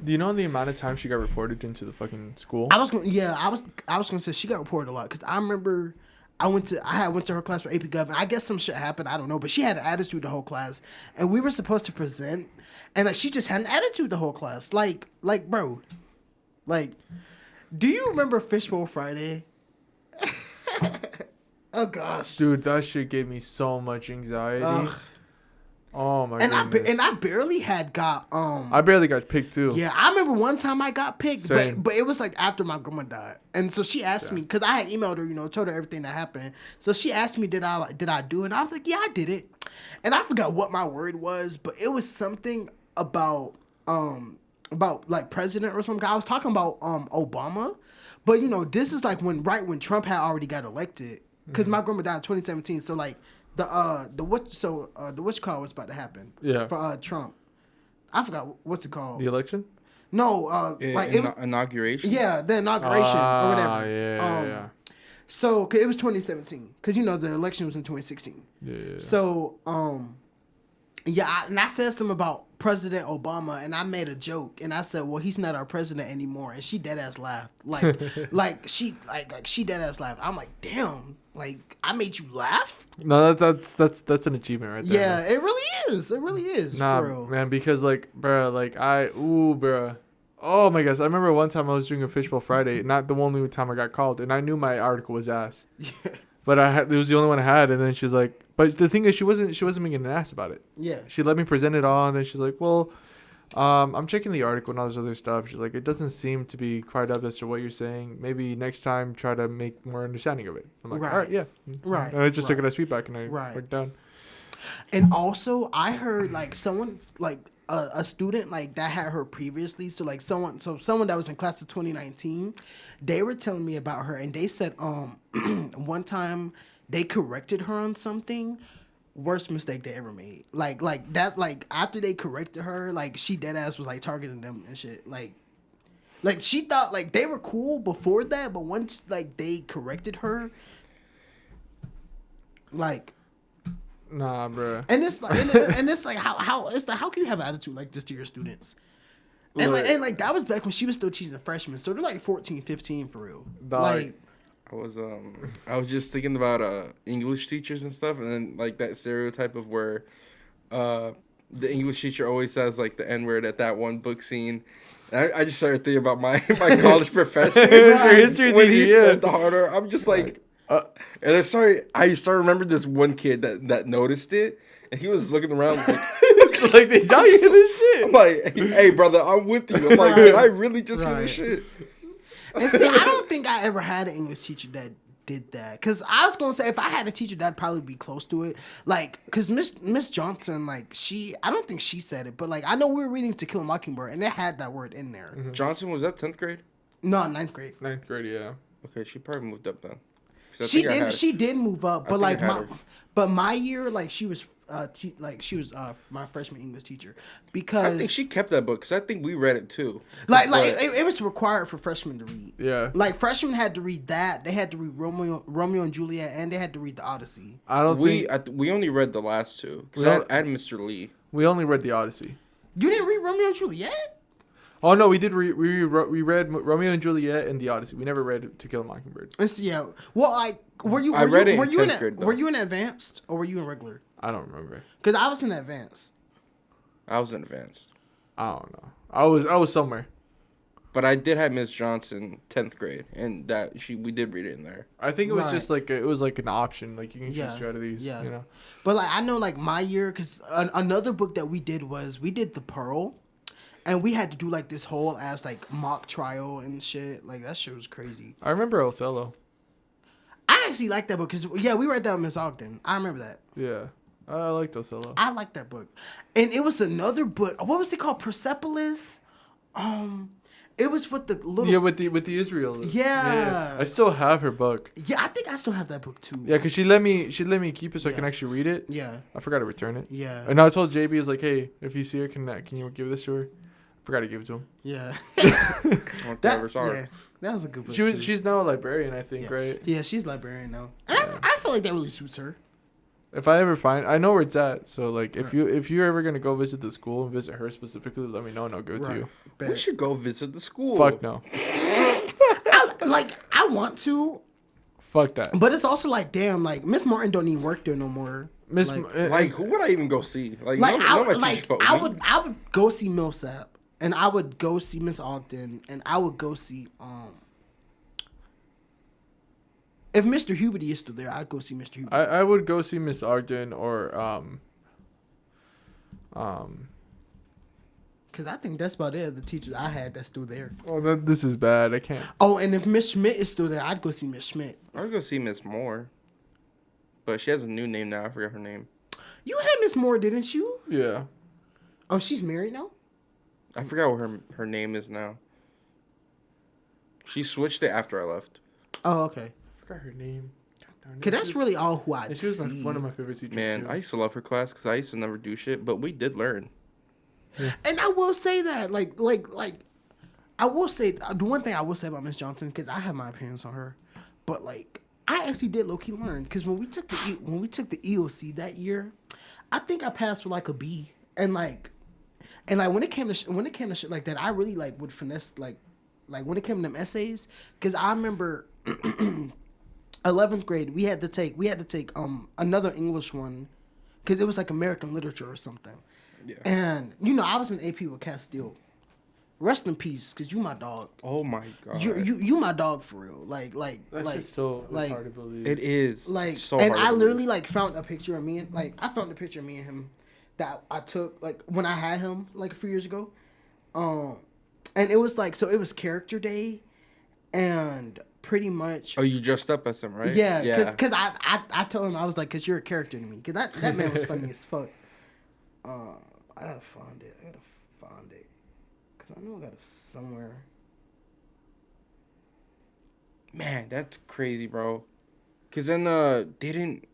Do you know the amount of time she got reported into the fucking school? I was gonna say she got reported a lot because I remember I went to her class for AP Gov, and I guess some shit happened, I don't know, but she had an attitude the whole class, and we were supposed to present, and like she just had an attitude the whole class, like bro, like, do you remember Fishbowl Friday? Oh gosh, dude, that shit gave me so much anxiety. Oh my goodness. And I barely had got I barely got picked too. Yeah, I remember one time I got picked, Same. but it was like after my grandma died, and so she asked me because I had emailed her, told her everything that happened. So she asked me, did I do it? And I was like, yeah, I did it, and I forgot what my word was, but it was something about like president or something. I was talking about Obama, but this is like when Trump had already got elected, because my grandma died in 2017. So like. The what's call was about to happen. Yeah. For Trump, I forgot what's it called. The election? No, inauguration. Yeah, the inauguration or whatever. Yeah. So 'cause it was 2017, because the election was in 2016. Yeah. So and I said something about President Obama, and I made a joke, and I said, "Well, he's not our president anymore," and she dead ass laughed, like she dead ass laughed. I'm like, damn, like I made you laugh. No, that's an achievement right there. Yeah, man. it really is. It really is. Nah, for real. man, because bruh. Oh my gosh, I remember one time I was doing a Fishbowl Friday, not the only time I got called, and I knew my article was ass. Yeah. But it was the only one I had, and then she's like, but the thing is, she wasn't making an ass about it. Yeah. She let me present it all, and then she's like, well, I'm checking the article and all this other stuff. She's like, it doesn't seem to be quite up as to what you're saying. Maybe next time try to make more understanding of it. I'm like, all right, yeah. Right. And I just took it as feedback, and I went down. And also, I heard like someone like a student like that had her previously. So like someone that was in class of 2019, they were telling me about her, and they said one time they corrected her on something. Worst mistake they ever made. Like that. Like after they corrected her, like she dead ass was like targeting them and shit. Like she thought like they were cool before that, but once like they corrected her, like. Nah, bro. And it's like how can you have an attitude like this to your students? And like that was back when she was still teaching the freshmen, so they're like 14, 15 for real. Like. I was just thinking about English teachers and stuff, and then like that stereotype of where the English teacher always says like the N-word at that one book scene. And I just started thinking about my college professor when he said the harder. I'm just like, and I started remembering this one kid that noticed it, and he was looking around like like they tell you this shit. I'm like, hey brother, I'm with you. I'm like, did I really just hear this shit? And see, I don't think I ever had an English teacher that did that. Because I was going to say, if I had a teacher, that'd probably be close to it. Like, because Miss Johnson, like, I don't think she said it, but, like, I know we were reading To Kill a Mockingbird, and it had that word in there. Mm-hmm. Johnson, was that 10th grade? No, 9th grade. 9th grade, yeah. Okay, she probably moved up then. She did move up, but, like, my year, like, she was my freshman English teacher, because I think she kept that book because I think we read it too. Like it was required for freshmen to read. Yeah, like freshmen had to read that. They had to read Romeo and Juliet, and they had to read the Odyssey. We only read the last two because I had Mr. Lee. We only read the Odyssey. You didn't read Romeo and Juliet? Oh no, we did. We read Romeo and Juliet and the Odyssey. We never read To Kill a Mockingbird. Yeah. Well, like, were you in advanced or were you in regular? I don't remember. Because I was in advanced. I was in advanced. I don't know. I was somewhere. But I did have Miss Johnson 10th grade, and we did read it in there. I think it was just like it was like an option, like you can choose out of these. Yeah. You know. But like I know, like my year, because another book that we did The Pearl. And we had to do, like, this whole ass, like, mock trial and shit. Like, that shit was crazy. I remember Othello. I actually like that book because we read that with Miss Ogden. I remember that. Yeah, I like Othello. I like that book, and it was another book. What was it called? Persepolis. It was with the little with the Israel. Yeah. I still have her book. Yeah, I think I still have that book too. Yeah, cause she let me keep it so I can actually read it. Yeah. I forgot to return it. Yeah. And I told JB, is like, hey, if you see her, can you give this to her? Forgot to give it to him. Yeah. Sorry. That was a good book. She's now a librarian, I think, right? Yeah, she's librarian now. And I feel like that really suits her. If I ever I know where it's at. So like, if you're ever gonna go visit the school and visit her specifically, let me know and I'll go to you. We should go visit the school. Fuck no. I want to. Fuck that. But it's also like, damn, like Miss Martin don't even work there no more. Who would I even go see? I would go see Millsap, and I would go see Miss Ogden, and I would go see if Mr. Huberty is still there, I'd go see Mr. Huberty. I would go see Miss Ogden or Because I think that's about it. The teachers I had that's still there. Oh, this is bad. I can't. Oh, and if Miss Schmidt is still there, I'd go see Miss Schmidt. I'd go see Miss Moore. But she has a new name now. I forgot her name. You had Miss Moore, didn't you? Yeah. Oh, she's married now? I forgot what her name is now. She switched it after I left. Oh, okay. I forgot her name. Cause that's really all who I see. She was one of my favorite teachers. Man, too. I used to love her class because I used to never do shit, but we did learn. Yeah. And I will say that, like, I will say the one thing I will say about Miss Johnson, because I have my opinions on her, but like I actually did low key learn because when we took the EOC that year, I think I passed with like a B, and like when it came to shit like that, I really like would finesse like when it came to them essays, because I remember 11th grade we had to take another English one, because it was like American literature or something. Yeah. And I was in AP with Castile. Rest in peace, cause you my dog. Oh my god. You my dog for real. That's still hard to believe. It is. Like, so and hard I to literally like found a picture of me and him that I took like when I had him like a few years ago. And it was like, so it was character day, and pretty much. Oh, you dressed up as him, right? Yeah. Cause I told him, I was like, cause you're a character to me. Cause that man was funny as fuck. I gotta find it. Cause I know I got it somewhere. Man, that's crazy, bro. Cause then didn't.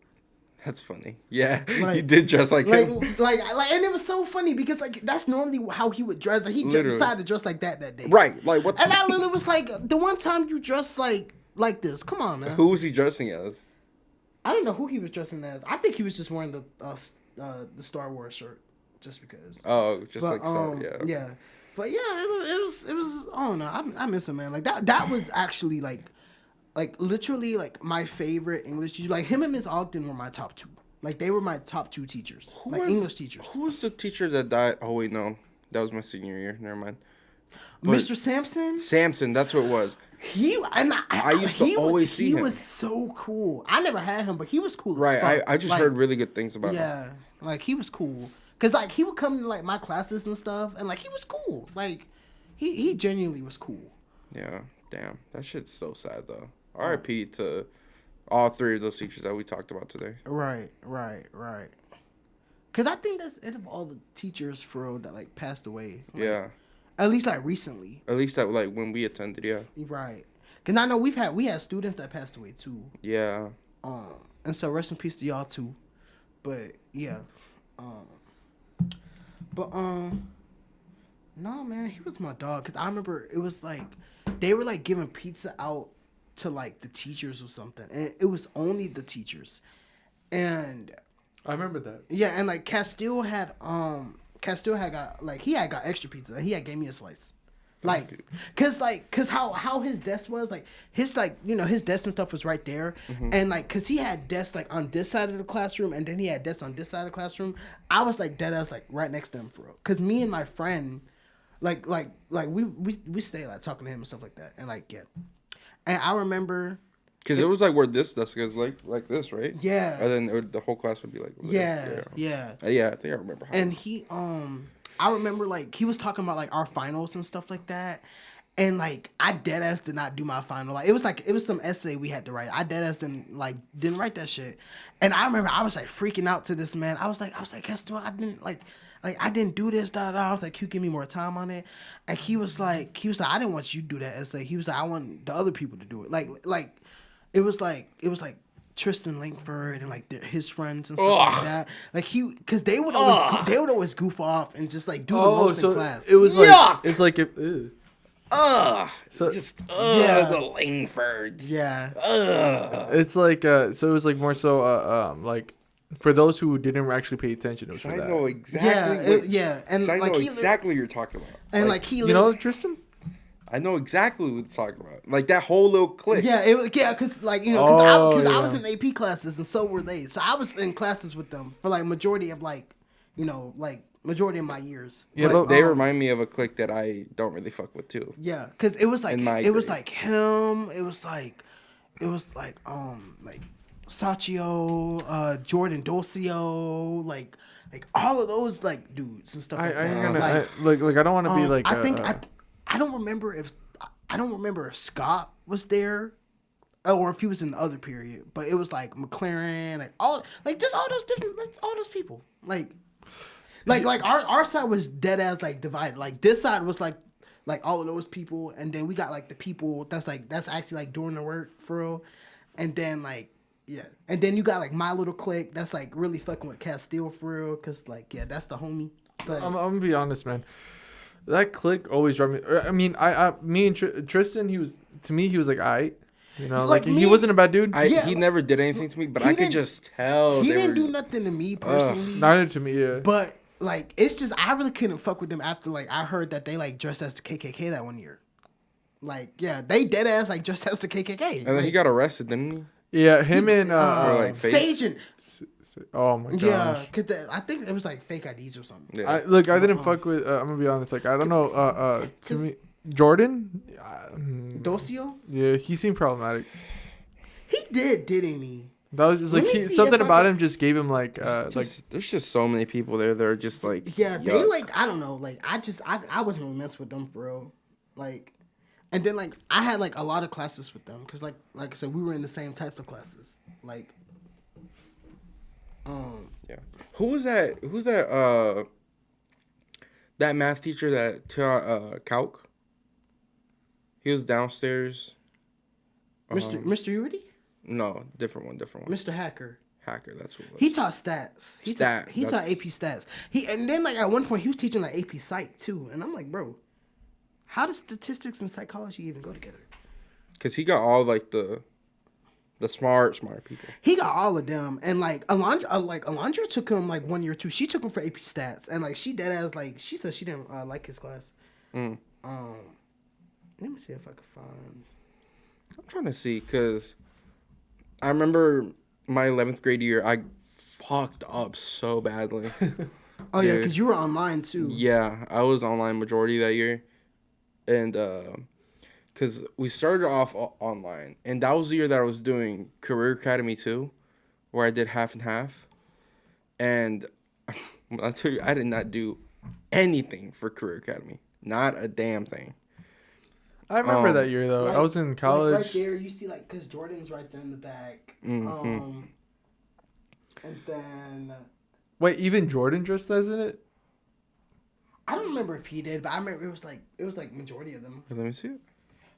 That's funny. Yeah, like, he did dress like him. Like, and it was so funny because like that's normally how he would dress. Like, he decided to dress like that day. Right. Like what? And I literally was like, the one time you dressed like this. Come on, man. Who was he dressing as? I don't know who he was dressing as. I think he was just wearing the Star Wars shirt, just because. Oh, just but, yeah. Yeah, but yeah, it was. I don't know. I miss him, man. Like that was actually like literally like my favorite English teacher. Like him and Miss Ogden were my top two. Like they were my top two teachers. English teachers. Who was the teacher that died? Oh wait, no, that was my senior year. Never mind. But Mr. Sampson. Sampson, that's what it was. I used to always see him. He was so cool. I never had him, but he was cool. Right. As fuck. I just heard really good things about him. Yeah, like he was cool. Cause like he would come to like my classes and stuff, and like he was cool. Like he genuinely was cool. Yeah. Damn. That shit's so sad though. R.I.P. to all three of those teachers that we talked about today. Right. Cause I think that's it of all the teachers for real that like passed away. Like, yeah. At least like recently. At least that like when we attended, yeah. Right. Cause I know we had students that passed away too. Yeah. And so rest in peace to y'all too. But yeah. No man, he was my dog. Cause I remember it was like they were like giving pizza out to like the teachers or something, and it was only the teachers. And I remember that. Yeah, and like Castile had got like he had got extra pizza. He had gave me a slice. Like, cause how his desk was, like his his desk and stuff was right there, and like cause he had desks like on this side of the classroom, and then he had desks on this side of the classroom. I was like dead ass like right next to him for real. Cause me and my friend, like we stay like talking to him and stuff like that, and like yeah, and I remember. Cause it was like where this desk is like this, right? Yeah. And then the whole class would be like. Yeah. Yeah, I think I remember. And he I remember like he was talking about like our finals and stuff like that, And like I dead ass did not do my final. Like it was some essay we had to write. I dead ass didn't write that shit. And I remember I was like freaking out to this man. I was like, Hester, I didn't like I didn't do this, da da. I was like, can you give me more time on it? And he was like, I didn't want you to do that essay. He was like, I want the other people to do it. Like it was like Tristan Langford and like his friends and stuff like that. Like because they would always goof off and just like do the most in class. It was like it's like if. So the Langfords. Yeah. It's like so it was like more so like for those who didn't actually pay attention. It was I for know that. exactly. And I like know exactly what you're talking about. And like he, you know, Tristan. I know exactly what he's talking about. Like that whole little clique. Yeah, because like you know, I was in AP classes and so were they. So I was in classes with them for like majority of like, you know, like majority of my years. Yeah, but they remind me of a clique that I don't really fuck with too. Yeah, because it was like was like him. It was like Sachio, Jordan Docio, like all of those like dudes and stuff like that. I don't want to be like. I don't remember if Scott was there, or if he was in the other period. But it was like McLaren, just all those people. Like our side was dead ass like divided. Like this side was like all of those people, and then we got like the people that's actually like doing the work for real, and then like. Yeah, and then you got like my little clique that's like really fucking with Castile for real, cause like that's the homie. But I'm gonna be honest, man. That clique always drove me. I mean, me and Tristan, he was like, you know, like he wasn't a bad dude. He never did anything to me, but I could just tell he didn't do nothing to me personally. Neither to me, yeah. But like, it's just I really couldn't fuck with them after like I heard that they like dressed as the KKK that one year. Like, yeah, they dead ass like dressed as the KKK. And then he got arrested, didn't he? Yeah, him and Sage. Oh my gosh. Yeah, because I think it was like fake IDs or something. Yeah. I didn't fuck with. I'm gonna be honest. Like I don't know. To me, Jordan. Docio. Yeah, he seemed problematic. He didn't he? That was just like something about him just gave him like there's just so many people there that are just like they like I don't know, like I wasn't really messing with them for real, like. And then, like, I had, like, a lot of classes with them. Because, like I said, we were in the same types of classes. Like, yeah. Who's that, that math teacher that taught, calc? He was downstairs. Mr. Urity? No, different one. Mr. Hacker, that's what it was. He taught stats. He taught AP stats. And then, like, at one point, he was teaching, like, AP Psych, too. And I'm like, bro. How does statistics and psychology even go together? Because he got all like the smart people. He got all of them, and like Alondra took him like 1 year or two. She took him for AP Stats, and like she dead ass like she said she didn't like his class. Let me see if I can find. I'm trying to see because I remember my 11th grade year. I fucked up so badly. Oh yeah, because you were online too. Yeah, I was online majority that year. And because we started off online, and that was the year that I was doing Career Academy too, where I did half and half. And I tell you, I did not do anything for Career Academy, not a damn thing. I remember that year though. I was in college. Like right there, you see like because Jordan's right there in the back. Mm-hmm. And then. Wait, even Jordan dressed as in it? I don't remember if he did, but I remember it was like majority of them. Let me see it.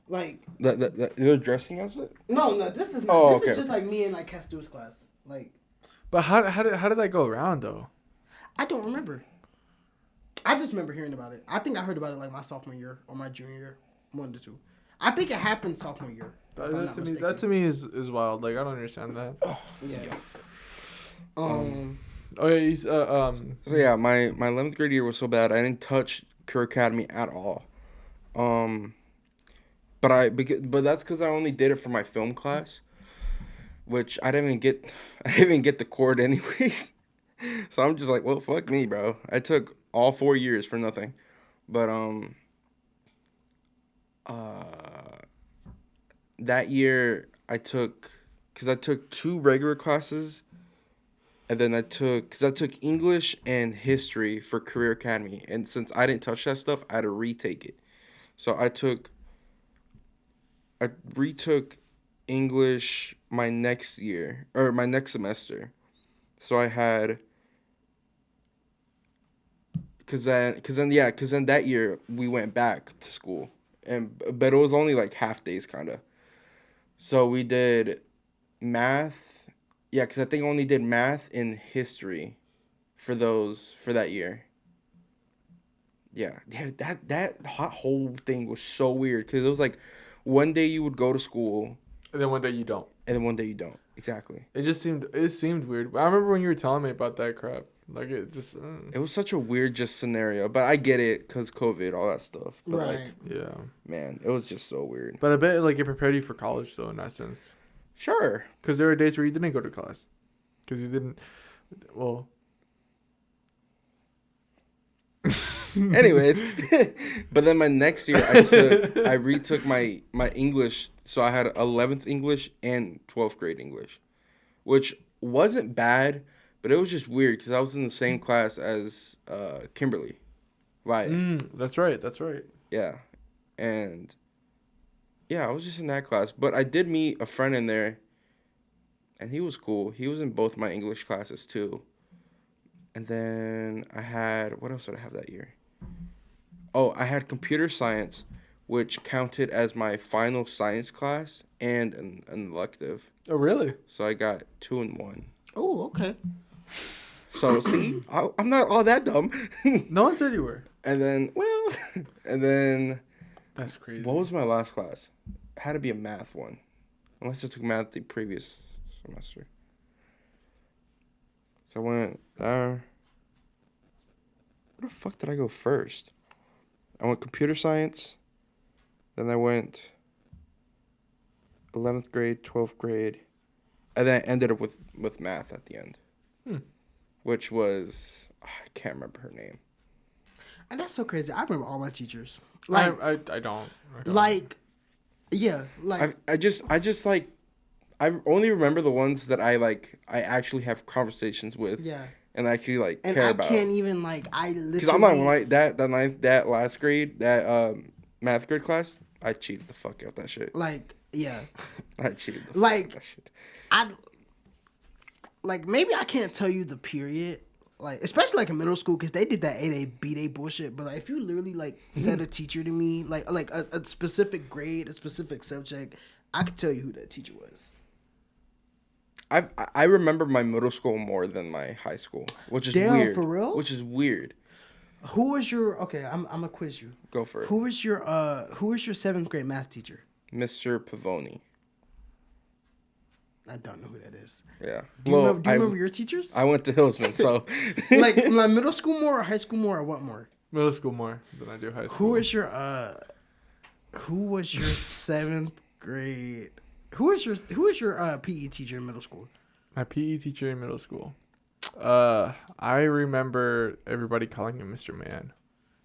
Like they're dressing as it? No, this is not. This is just like me and like Castu's class. Like. But how did that go around though? I don't remember. I just remember hearing about it. I think I heard about it like my sophomore year or my junior year, 1 to 2. I think it happened sophomore year. That to me is wild. Like I don't understand that. Oh, yeah. Oh yeah, he's So yeah, my 11th grade year was so bad I didn't touch Career Academy at all. But that's because I only did it for my film class, which I didn't even get the cord anyways. So I'm just like, well, fuck me, bro. I took all 4 years for nothing. But that year I took 2 regular classes. And then I took English and history for Career Academy. And since I didn't touch that stuff, I had to retake it. So I took I retook English my next year or my next semester. So I had cuz then that year we went back to school. But it was only like half days kind of. So we did math. Yeah, cuz I think I only did math and history for that year. Yeah, that whole thing was so weird because it was like one day you would go to school And then one day you don't. and then one day you don't. Exactly. It seemed weird. I remember when you were telling me about that crap. Like it just. It was such a weird just scenario, but I get it because COVID, all that stuff. But Right. Yeah. man, it was just so weird. But I bet like it prepared you for college though in that sense. Sure. Because there were days where you didn't go to class. Because you didn't. Well. Anyways, but then my next year I retook my English, so I had 11th English and 12th grade English, which wasn't bad, but it was just weird because I was in the same class as Kimberly. Right. That's right. That's right. Yeah. And yeah, I was just in that class, but I did meet a friend in there and he was cool. He was in both my English classes too. And then I had, what else did I have that year? Oh, I had computer science, which counted as my final science class and an elective. Oh, really? So I got 2 in 1. Oh, okay. So see, I'm not all that dumb. No one said you were. And then, That's crazy. what was my last class? It had to be a math one. Unless I took math the previous semester. So I went there. Where the fuck did I go first? I went computer science. Then I went 11th grade, 12th grade. And then I ended up with math at the end. Which was, I can't remember her name. And that's so crazy. I remember all my teachers. Like I don't. Like, yeah, like I just like, I only remember the ones that I actually have conversations with. yeah. And actually like And care I about. can't even like Because I'm not gonna lie, that last grade, that math grade class, I cheated the fuck out that shit. like, yeah. I cheated the fuck Like, out that shit. I like maybe I can't tell you the period, like especially like in middle school because they did that A B bullshit. But like if you literally like said a teacher to me, like a specific grade, a specific subject, I could tell you who that teacher was. I remember my middle school more than my high school, which is Damn, weird. for real? Which is weird. Who was your I'm gonna quiz you. Go for it. Who was your 7th grade math teacher? Mr. Pavoni. I don't know who that is. Yeah. Do you remember your teachers? I went to Hillsman, so like middle school more or high school more or what more? Middle school more than I do high school. Who was your 7th grade? Who was your PE teacher in middle school? My PE teacher in middle school. I remember everybody calling him Mr. Man.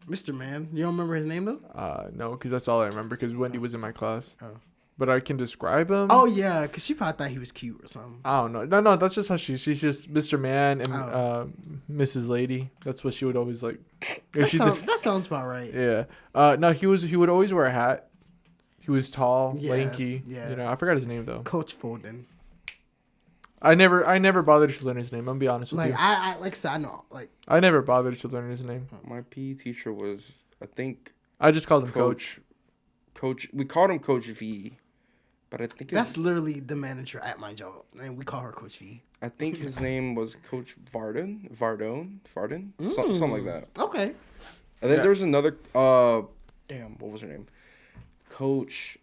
Mr. Man. You don't remember his name though? No, because that's all I remember. Because Wendy was in my class. Oh. But I can describe him. Oh yeah, because she probably thought he was cute or something. I don't know. No, that's just how she's just Mr. Man and Mrs. Lady. That's what she would always like. That sounds about right. Yeah. No, he would always wear a hat. He was tall, Yes, lanky. yeah. You know, I forgot his name though. Coach Folden. I never bothered to learn his name. I'm gonna be honest with Like you. I like I said, I know. Like I never bothered to learn his name. my PE teacher was, I think, I just called him Coach. We called him Coach V, but I think that's literally the manager at my job, and we call her Coach V. I think his name was Coach Vardon, something like that. Okay. And then there was another. Damn, what was her name? Coach.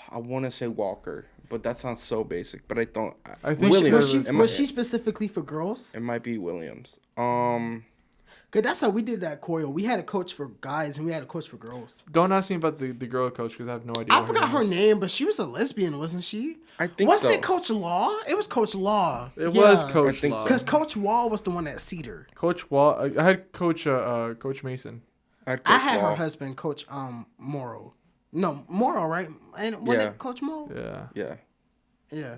I want to say Walker, but that sounds so basic. But I don't. I think Williams. Was she specifically for girls? It might be Williams. Cause that's how we did that choreo. We had a coach for guys and we had a coach for girls. Don't ask me about the girl coach because I have no idea. I forgot her name, but she was a lesbian, wasn't she? I think Wasn't so. it Coach Law? It was Coach Law. It was I Coach think Law. Because Coach Wall was the one at Cedar. Coach Wall. I had Coach Mason. I had her husband, Coach Morrow. No, Morrow, right? And wasn't Yeah. it Coach Morrow? Yeah. Yeah. Yeah.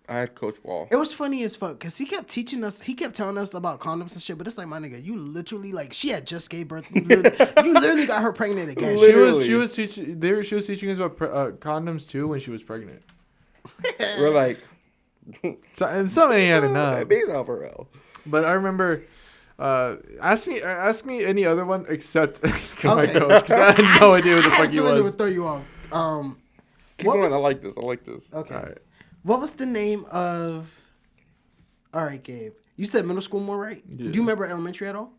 I had Coach Wall. It was funny as fuck because he kept telling us about condoms and shit. But it's like, my nigga, you literally like she had just gave birth. You literally got her pregnant again. She was teaching us about condoms too when she was pregnant. We're like, something ain't adding up. Big for real. But I remember. Ask me any other one except my coach because I had no idea what the fuck he was. It would throw you off. Keep going. I like this. Okay. All right. What was the name of? All right, Gabe. You said middle school more, right? Yeah. Do you remember elementary at all?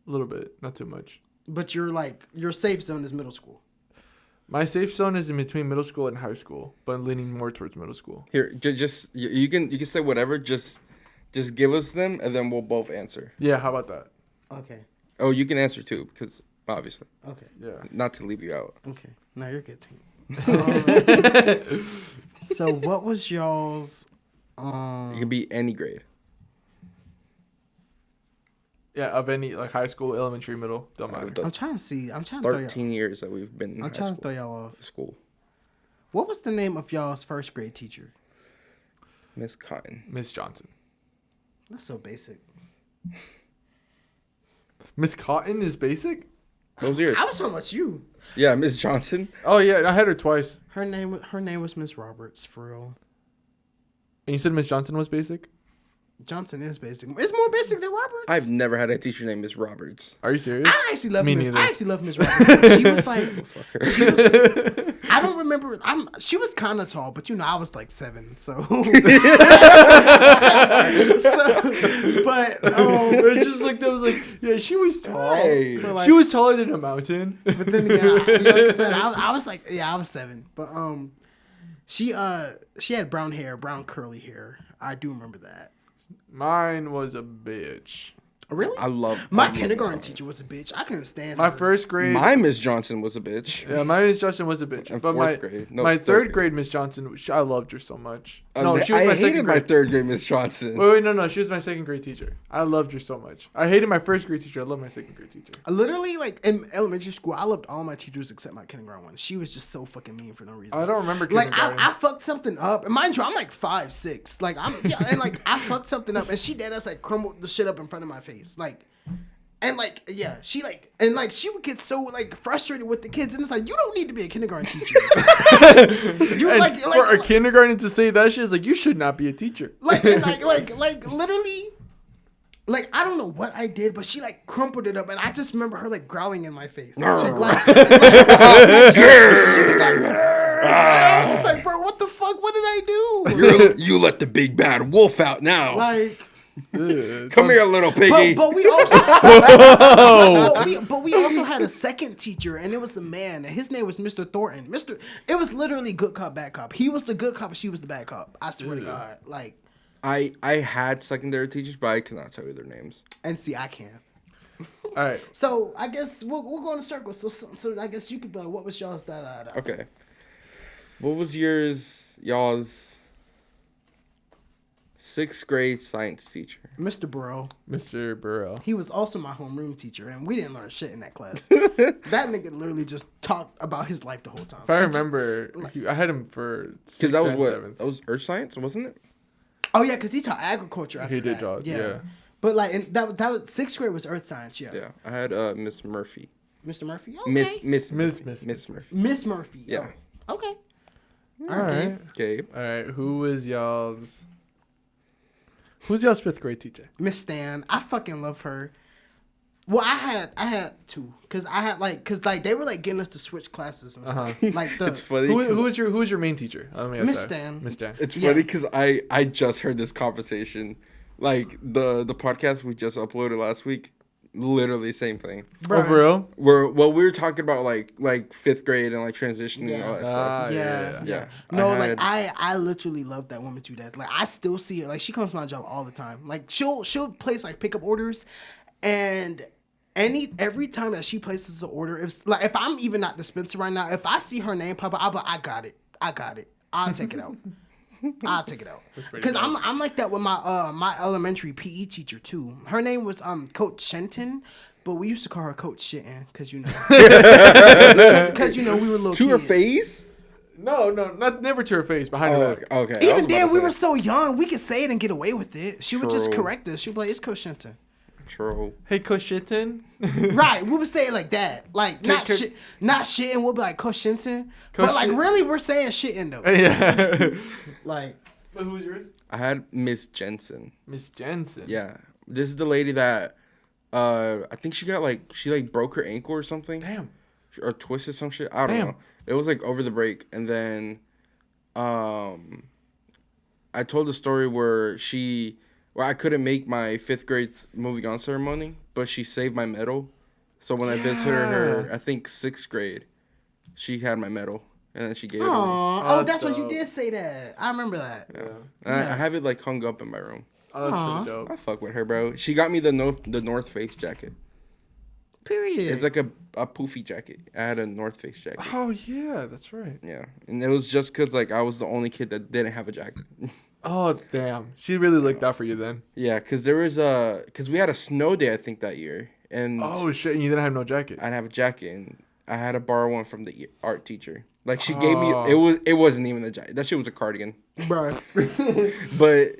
A little bit, not too much. But your safe zone is middle school. My safe zone is in between middle school and high school, but I'm leaning more towards middle school. Here, just you can say whatever. Just give us them, and then we'll both answer. Yeah, how about that? Okay. Oh, you can answer too, because obviously. Okay. Yeah. Not to leave you out. Okay. No, you're a good team. So what was y'all's? It can be any grade. Yeah, of any like high school, elementary, middle, don't matter. I'm trying to see. I'm trying to 13 years that we've been in I'm trying to throw y'all off. school. What was the name of y'all's first grade teacher? Miss Cotton. Miss Johnson. That's so basic. Miss Cotton is basic? What was yours? I was talking about you. Yeah, Miss Johnson. Oh yeah, I had her twice. Her name was Miss Roberts, for real. And you said Miss Johnson was basic? Johnson is basic. It's more basic than Roberts. I've never had a teacher named Miss Roberts. Are you serious? I actually love Me Miss. neither. I actually love Miss Roberts. She was like, I don't remember. She was kind of tall, but I was like 7, so. But it's just like that was like, yeah, she was tall. Hey. But, like, She was taller than a mountain. But then again, like I said, I was like, I was 7, but she had brown curly hair. I do remember that. Mine was a bitch. Really? I love My kindergarten teacher was a bitch. I couldn't stand her. My first grade. My Miss Johnson was a bitch. Yeah, my Miss Johnson was a bitch. In But fourth grade. No, my third third grade. grade Miss Johnson, I loved her so much. No, she was I my hated second my grade. third grade Miss Johnson. Wait, no, she was my second grade teacher. I loved her so much. I hated my first grade teacher. I love my second grade teacher. Literally, like in elementary school, I loved all my teachers except my kindergarten one. She was just so fucking mean for no reason. I don't remember Like kindergarten. I fucked something up, and mind you, I'm like 5'6". Like and like I fucked something up, and she did us like crumbled the shit up in front of my face, like. And like, yeah, she would get so like frustrated with the kids, and it's like, you don't need to be a kindergarten teacher. You And for a kindergarten to say that shit is like, you should not be a teacher. like literally, like I don't know what I did, but she like crumpled it up, and I just remember her like growling in my face. She was like, I was just like, bro, what the fuck? What did I do? You let the big bad wolf out now. Like. Come here, little piggy. But we also, but we also had a second teacher, and it was a man, and his name was Mr. Thornton. It was literally good cop, bad cop. He was the good cop, and she was the bad cop. I swear to God, like. I had secondary teachers, but I cannot tell you their names. And see, I can. All right. So I guess we'll go in a circle. So I guess you could be like, what was y'all's that? Okay. What was y'all's 6th grade science teacher? Mr. Burrow. Mr. Burrell. He was also my homeroom teacher, and we didn't learn shit in that class. That nigga literally just talked about his life the whole time. If I remember, I had him for 6th Because that was and what? 7th. That was earth science, wasn't it? Oh yeah, because he taught agriculture. After He did that. talk, yeah. But like that was 6th grade was earth science. Yeah. Yeah. I had Miss Murphy. Mr. Murphy. Okay. Miss Murphy. Miss Murphy. Yeah. Oh. Okay. All right. Gabe. All right. Who's y'all's 5th grade teacher? Miss Stan. I fucking love her. Well, I had 2 because they were like getting us to switch classes and stuff. Like It's funny. Who was your main teacher? Miss Stan. Miss Stan. It's funny because I just heard this conversation. Like the podcast we just uploaded last week. Literally same thing. Oh, for real? We were talking about like 5th grade and like transitioning and all that stuff. Yeah. No, I literally love that woman to death. Like I still see her. Like she comes to my job all the time. Like she'll place like pickup orders, and every time that she places an order, if I'm even not dispensing right now, if I see her name pop up, I'll be like, I got it. I'll take it out. Because I'm like that with my elementary PE teacher too. Her name was Coach Shenton, but we used to call her Coach Shittin' because because we were little To her kids. face? No, never to her face, behind her back. Okay. Even then, we were so young, we could say it and get away with it. She would just correct us. She'd be like, "It's Coach Shinton." True. Hey, Coach Shinton. Right, we would say it like that, like not shitting. We'll be like Coach Shinton, but like really, we're saying shitting though. Yeah. Like, but who was yours? I had Miss Jensen. Miss Jensen. Yeah, this is the lady that, I think she broke her ankle or something. Damn. Or twisted some shit. I don't know. It was like over the break, and then, I told the story where I couldn't make my 5th grade moving on ceremony, but she saved my medal. So when I visited her, I think 6th grade, she had my medal, and then she gave it to me. Oh, that's what you did say that. I remember that. Yeah. I have it like hung up in my room. Oh, that's pretty dope. I fuck with her, bro. She got me the North Face jacket. Period. It's like a poofy jacket. I had a North Face jacket. Oh yeah, that's right. Yeah, and it was just because like I was the only kid that didn't have a jacket. Oh damn, she really looked out for you then. Yeah, because we had a snow day I think that year, and oh shit, and you didn't have no jacket. I didn't have a jacket, and I had to borrow one from the art teacher. Like she gave me it wasn't even a jacket. That shit was a cardigan, bro. But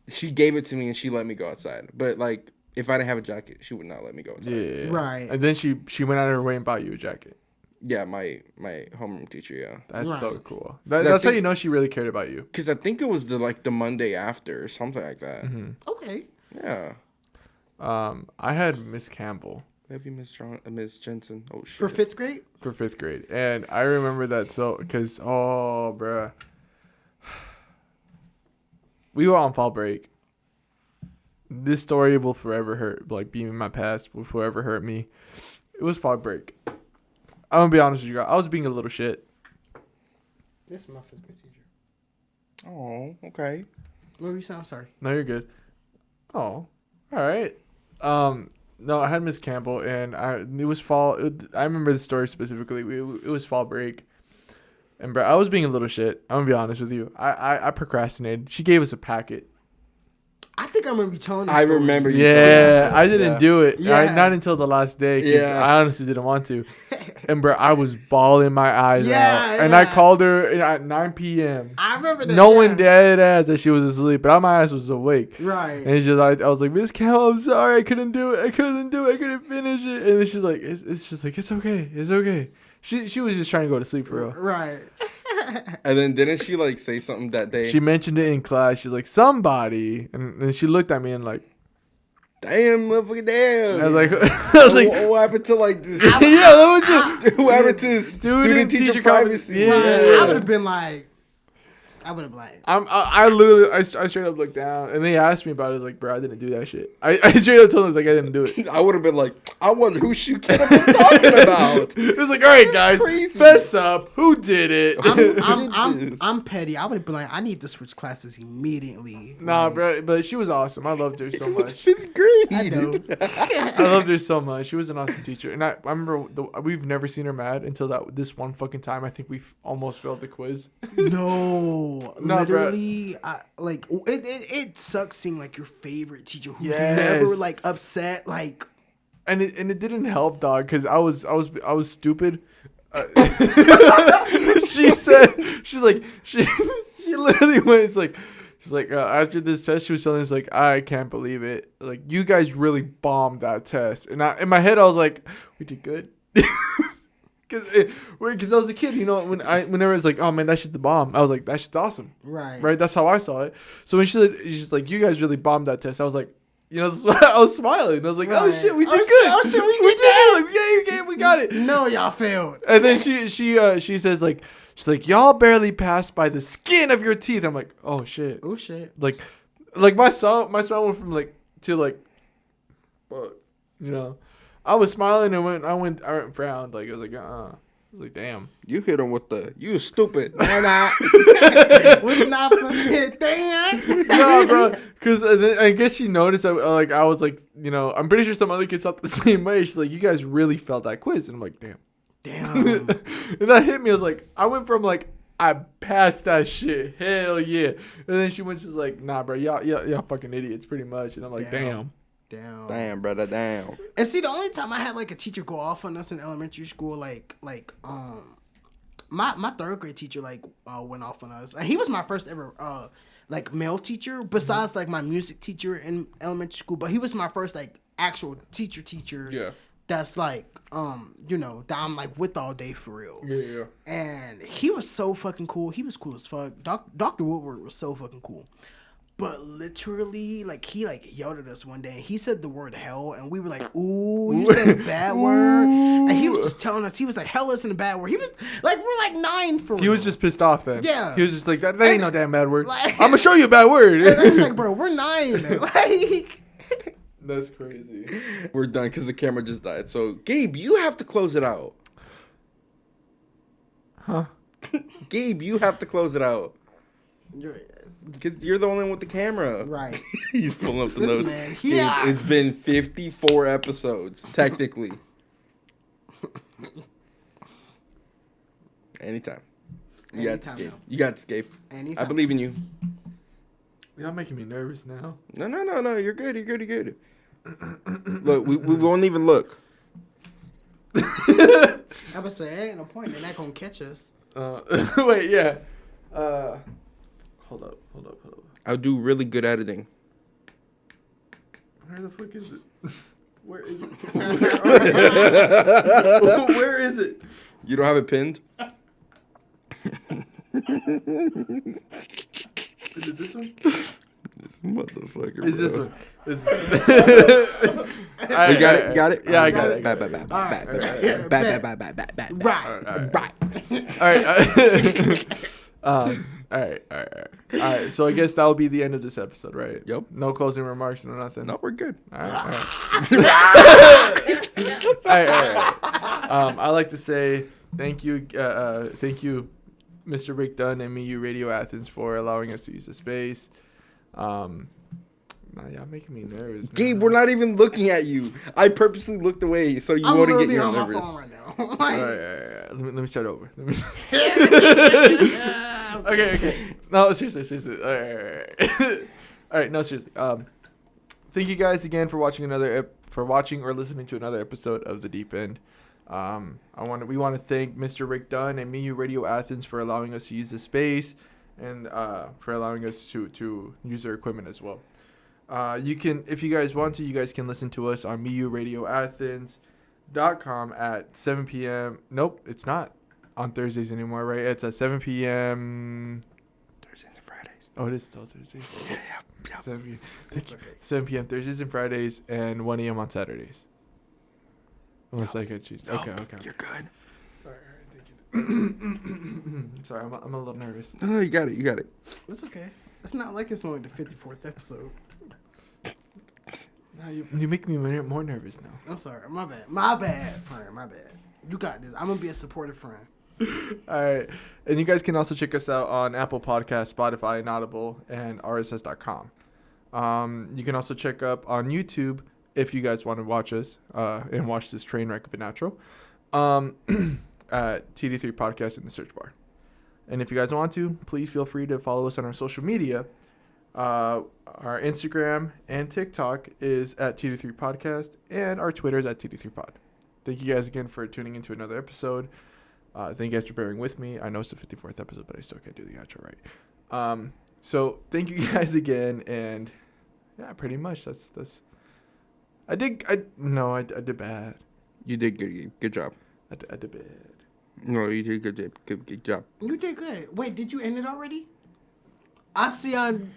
she gave it to me and she let me go outside. But like if I didn't have a jacket, she would not let me go outside. Yeah, right. And then she went out of her way and bought you a jacket. Yeah, my homeroom teacher. Yeah, that's so cool. That's how you know she really cared about you. Because I think it was the Monday after or something like that. Mm-hmm. Okay. Yeah. I had Miss Campbell. Have you Miss Jensen? Oh shit. For 5th grade. For 5th grade, and I remember that because bruh, we were on fall break. This story will forever hurt, like being in my past will forever hurt me. It was fall break. I'm gonna be honest with you guys. I was being a little shit. This is my 5th grade teacher. Oh, okay. What were you saying? I'm sorry. No, you're good. Oh, all right. No, I had Miss Campbell, and it was fall. I remember the story specifically. It was fall break, and bro, I was being a little shit. I'm gonna be honest with you. I procrastinated. She gave us a packet. I think I remember you telling this I story. remember you. Yeah, I didn't do it. Yeah. Not until the last day, because I honestly didn't want to. And bro, I was bawling my eyes out, and I called her at 9 p.m. I remember that. Knowing dead ass that she was asleep, but my ass was awake. Right. And she's like, I was like, Miss Campbell, I'm sorry, I couldn't do it. I couldn't finish it. And then she's like, it's just like, it's okay. She was just trying to go to sleep for real. Right. And then didn't she like say something that day? She mentioned it in class. She's like, somebody, and she looked at me and like, damn, motherfucker, damn. I was like, what happened to like this? yeah, that was just what happened to student teacher privacy? Yeah. I would have been like, I straight up looked down, and they asked me about it. I was like, bro, I didn't do that shit. I straight up told them, I was like, I didn't do it. I would have been like, I wonder who she could have been talking about. It was like, all right, guys, crazy. fess up. Who did it? I'm petty. I would have been like, I need to switch classes immediately. Nah, like, bro, but she was awesome. I loved her so It was much. 5th grade. I know. I loved her so much. She was an awesome teacher, and I remember we've never seen her mad until this one fucking time. I think we almost failed the quiz. No, bro. It sucks seeing like your favorite teacher who's Yes. never like upset, like. And it didn't help, dog, because I was stupid. She literally went. She's like after this test, she was telling us like, I can't believe it. Like, you guys really bombed that test. And in my head, I was like, we did good. Because I was a kid, you know, whenever it's like, oh man, that shit's the bomb, I was like, that shit's awesome. Right. That's how I saw it. So when she's like, you guys really bombed that test, I was like, you know, I was smiling. I was like, oh shit, we did good. Oh shit, we did it. Like, yeah, we got it. No, y'all failed. And then she says like, she's like, y'all barely passed by the skin of your teeth. I'm like, oh shit. Oh shit. Like my smile went from like to like, you know. I was smiling and I went frowned. Like, I was like, I was like, damn. You hit him with you stupid. Nah. Was not percent damn. No, bro. Because I guess she noticed that, like, I was like, you know, I'm pretty sure some other kids felt the same way. She's like, you guys really felt that quiz. And I'm like, damn. And that hit me. I was like, I went from like, I passed that shit. Hell yeah. And then she's like, nah, bro, y'all fucking idiots, pretty much. And I'm like, damn. Damn, brother, damn. And see, the only time I had like a teacher go off on us in elementary school, my my third grade teacher like went off on us. And he was my first ever like male teacher besides like my music teacher in elementary school. But he was my first like actual teacher. Yeah. That's like you know, that I'm like with all day for real. Yeah. And he was so fucking cool. He was cool as fuck. Dr. Woodward was so fucking cool. But literally, like, he, like, yelled at us one day. And he said the word hell. And we were like, ooh, you said a bad word. And he was just telling us. He was like, hell isn't a bad word. He was, like, we're like 9 for real. He was just pissed off then. Yeah. He was just like, that ain't no damn bad word. Like, I'm going to show you a bad word. And it's like, bro, we're 9. Like. That's crazy. We're done because the camera just died. So, Gabe, you have to close it out. Huh? Gabe, you have to close it out. Because you're the only one with the camera. Right. He's pulling up the This notes. man, Gabe, it's been 54 episodes, technically. Anytime. You got to escape. You got to escape. Anytime. I believe in you. Y'all making me nervous now. No. You're good. You're good. Look, we won't even look. I would say, ain't no point. They're not going to catch us. Wait, yeah. Hold up. I'll do really good editing. Where the fuck is it? Where is it? Where is it? You don't have it pinned? Is it this one? This motherfucker. Is this bro. one? Is You got it? Yeah, I got it. Bye. All right. So I guess that'll be the end of this episode, right? Yep. No closing remarks, no nothing. No, we're good. All right. I'd like to say thank you, Mr. Rick Dunn and MU Radio Athens for allowing us to use the space. Y'all making me nervous. Gabe, we're not even looking at you. I purposely looked away so you wouldn't get you nervous. Phone right now. All right. Let me start over. Okay. No, seriously. All right. No, seriously. Thank you guys again for watching or listening to another episode of The Deep End. We want to thank Mr. Rick Dunn and MU Radio Athens for allowing us to use the space and for allowing us to use their equipment as well. You can, if you guys want to, you guys can listen to us on MURadioAthens.com at 7 p.m. Nope, it's not on Thursdays anymore, right? It's at 7 p.m. Thursdays and Fridays. Oh, it is still Thursdays. Yeah. 7 p.m. 7 p.m. Thursdays and Fridays, and 1 a.m. on Saturdays. Unless I get cheese. Okay. You're good. All right, thank you. Sorry, I'm a little nervous. Oh, you got it. It's okay. It's not like it's only the 54th episode. No, you make me more nervous now. I'm sorry. My bad, friend. My bad. You got this. I'm going to be a supportive friend. All right. And you guys can also check us out on Apple Podcasts, Spotify, and Audible, and RSS.com. You can also check up on YouTube if you guys want to watch us and watch this train wreck of a natural at TD3 Podcast in the search bar. And if you guys want to, please feel free to follow us on our social media. Our Instagram and TikTok is at TD3 Podcast, and our Twitter is at TD3 Pod. Thank you guys again for tuning into another episode. Thank you guys for bearing with me. I know it's the 54th episode, but I still can't do the outro right. So thank you guys again, and yeah, pretty much that's. I did bad. You did good. Good job. I did bad. No, you did good job. You did good. Wait, did you end it already? I'll see you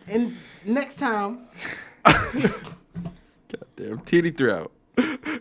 next time. Goddamn. TD3 out.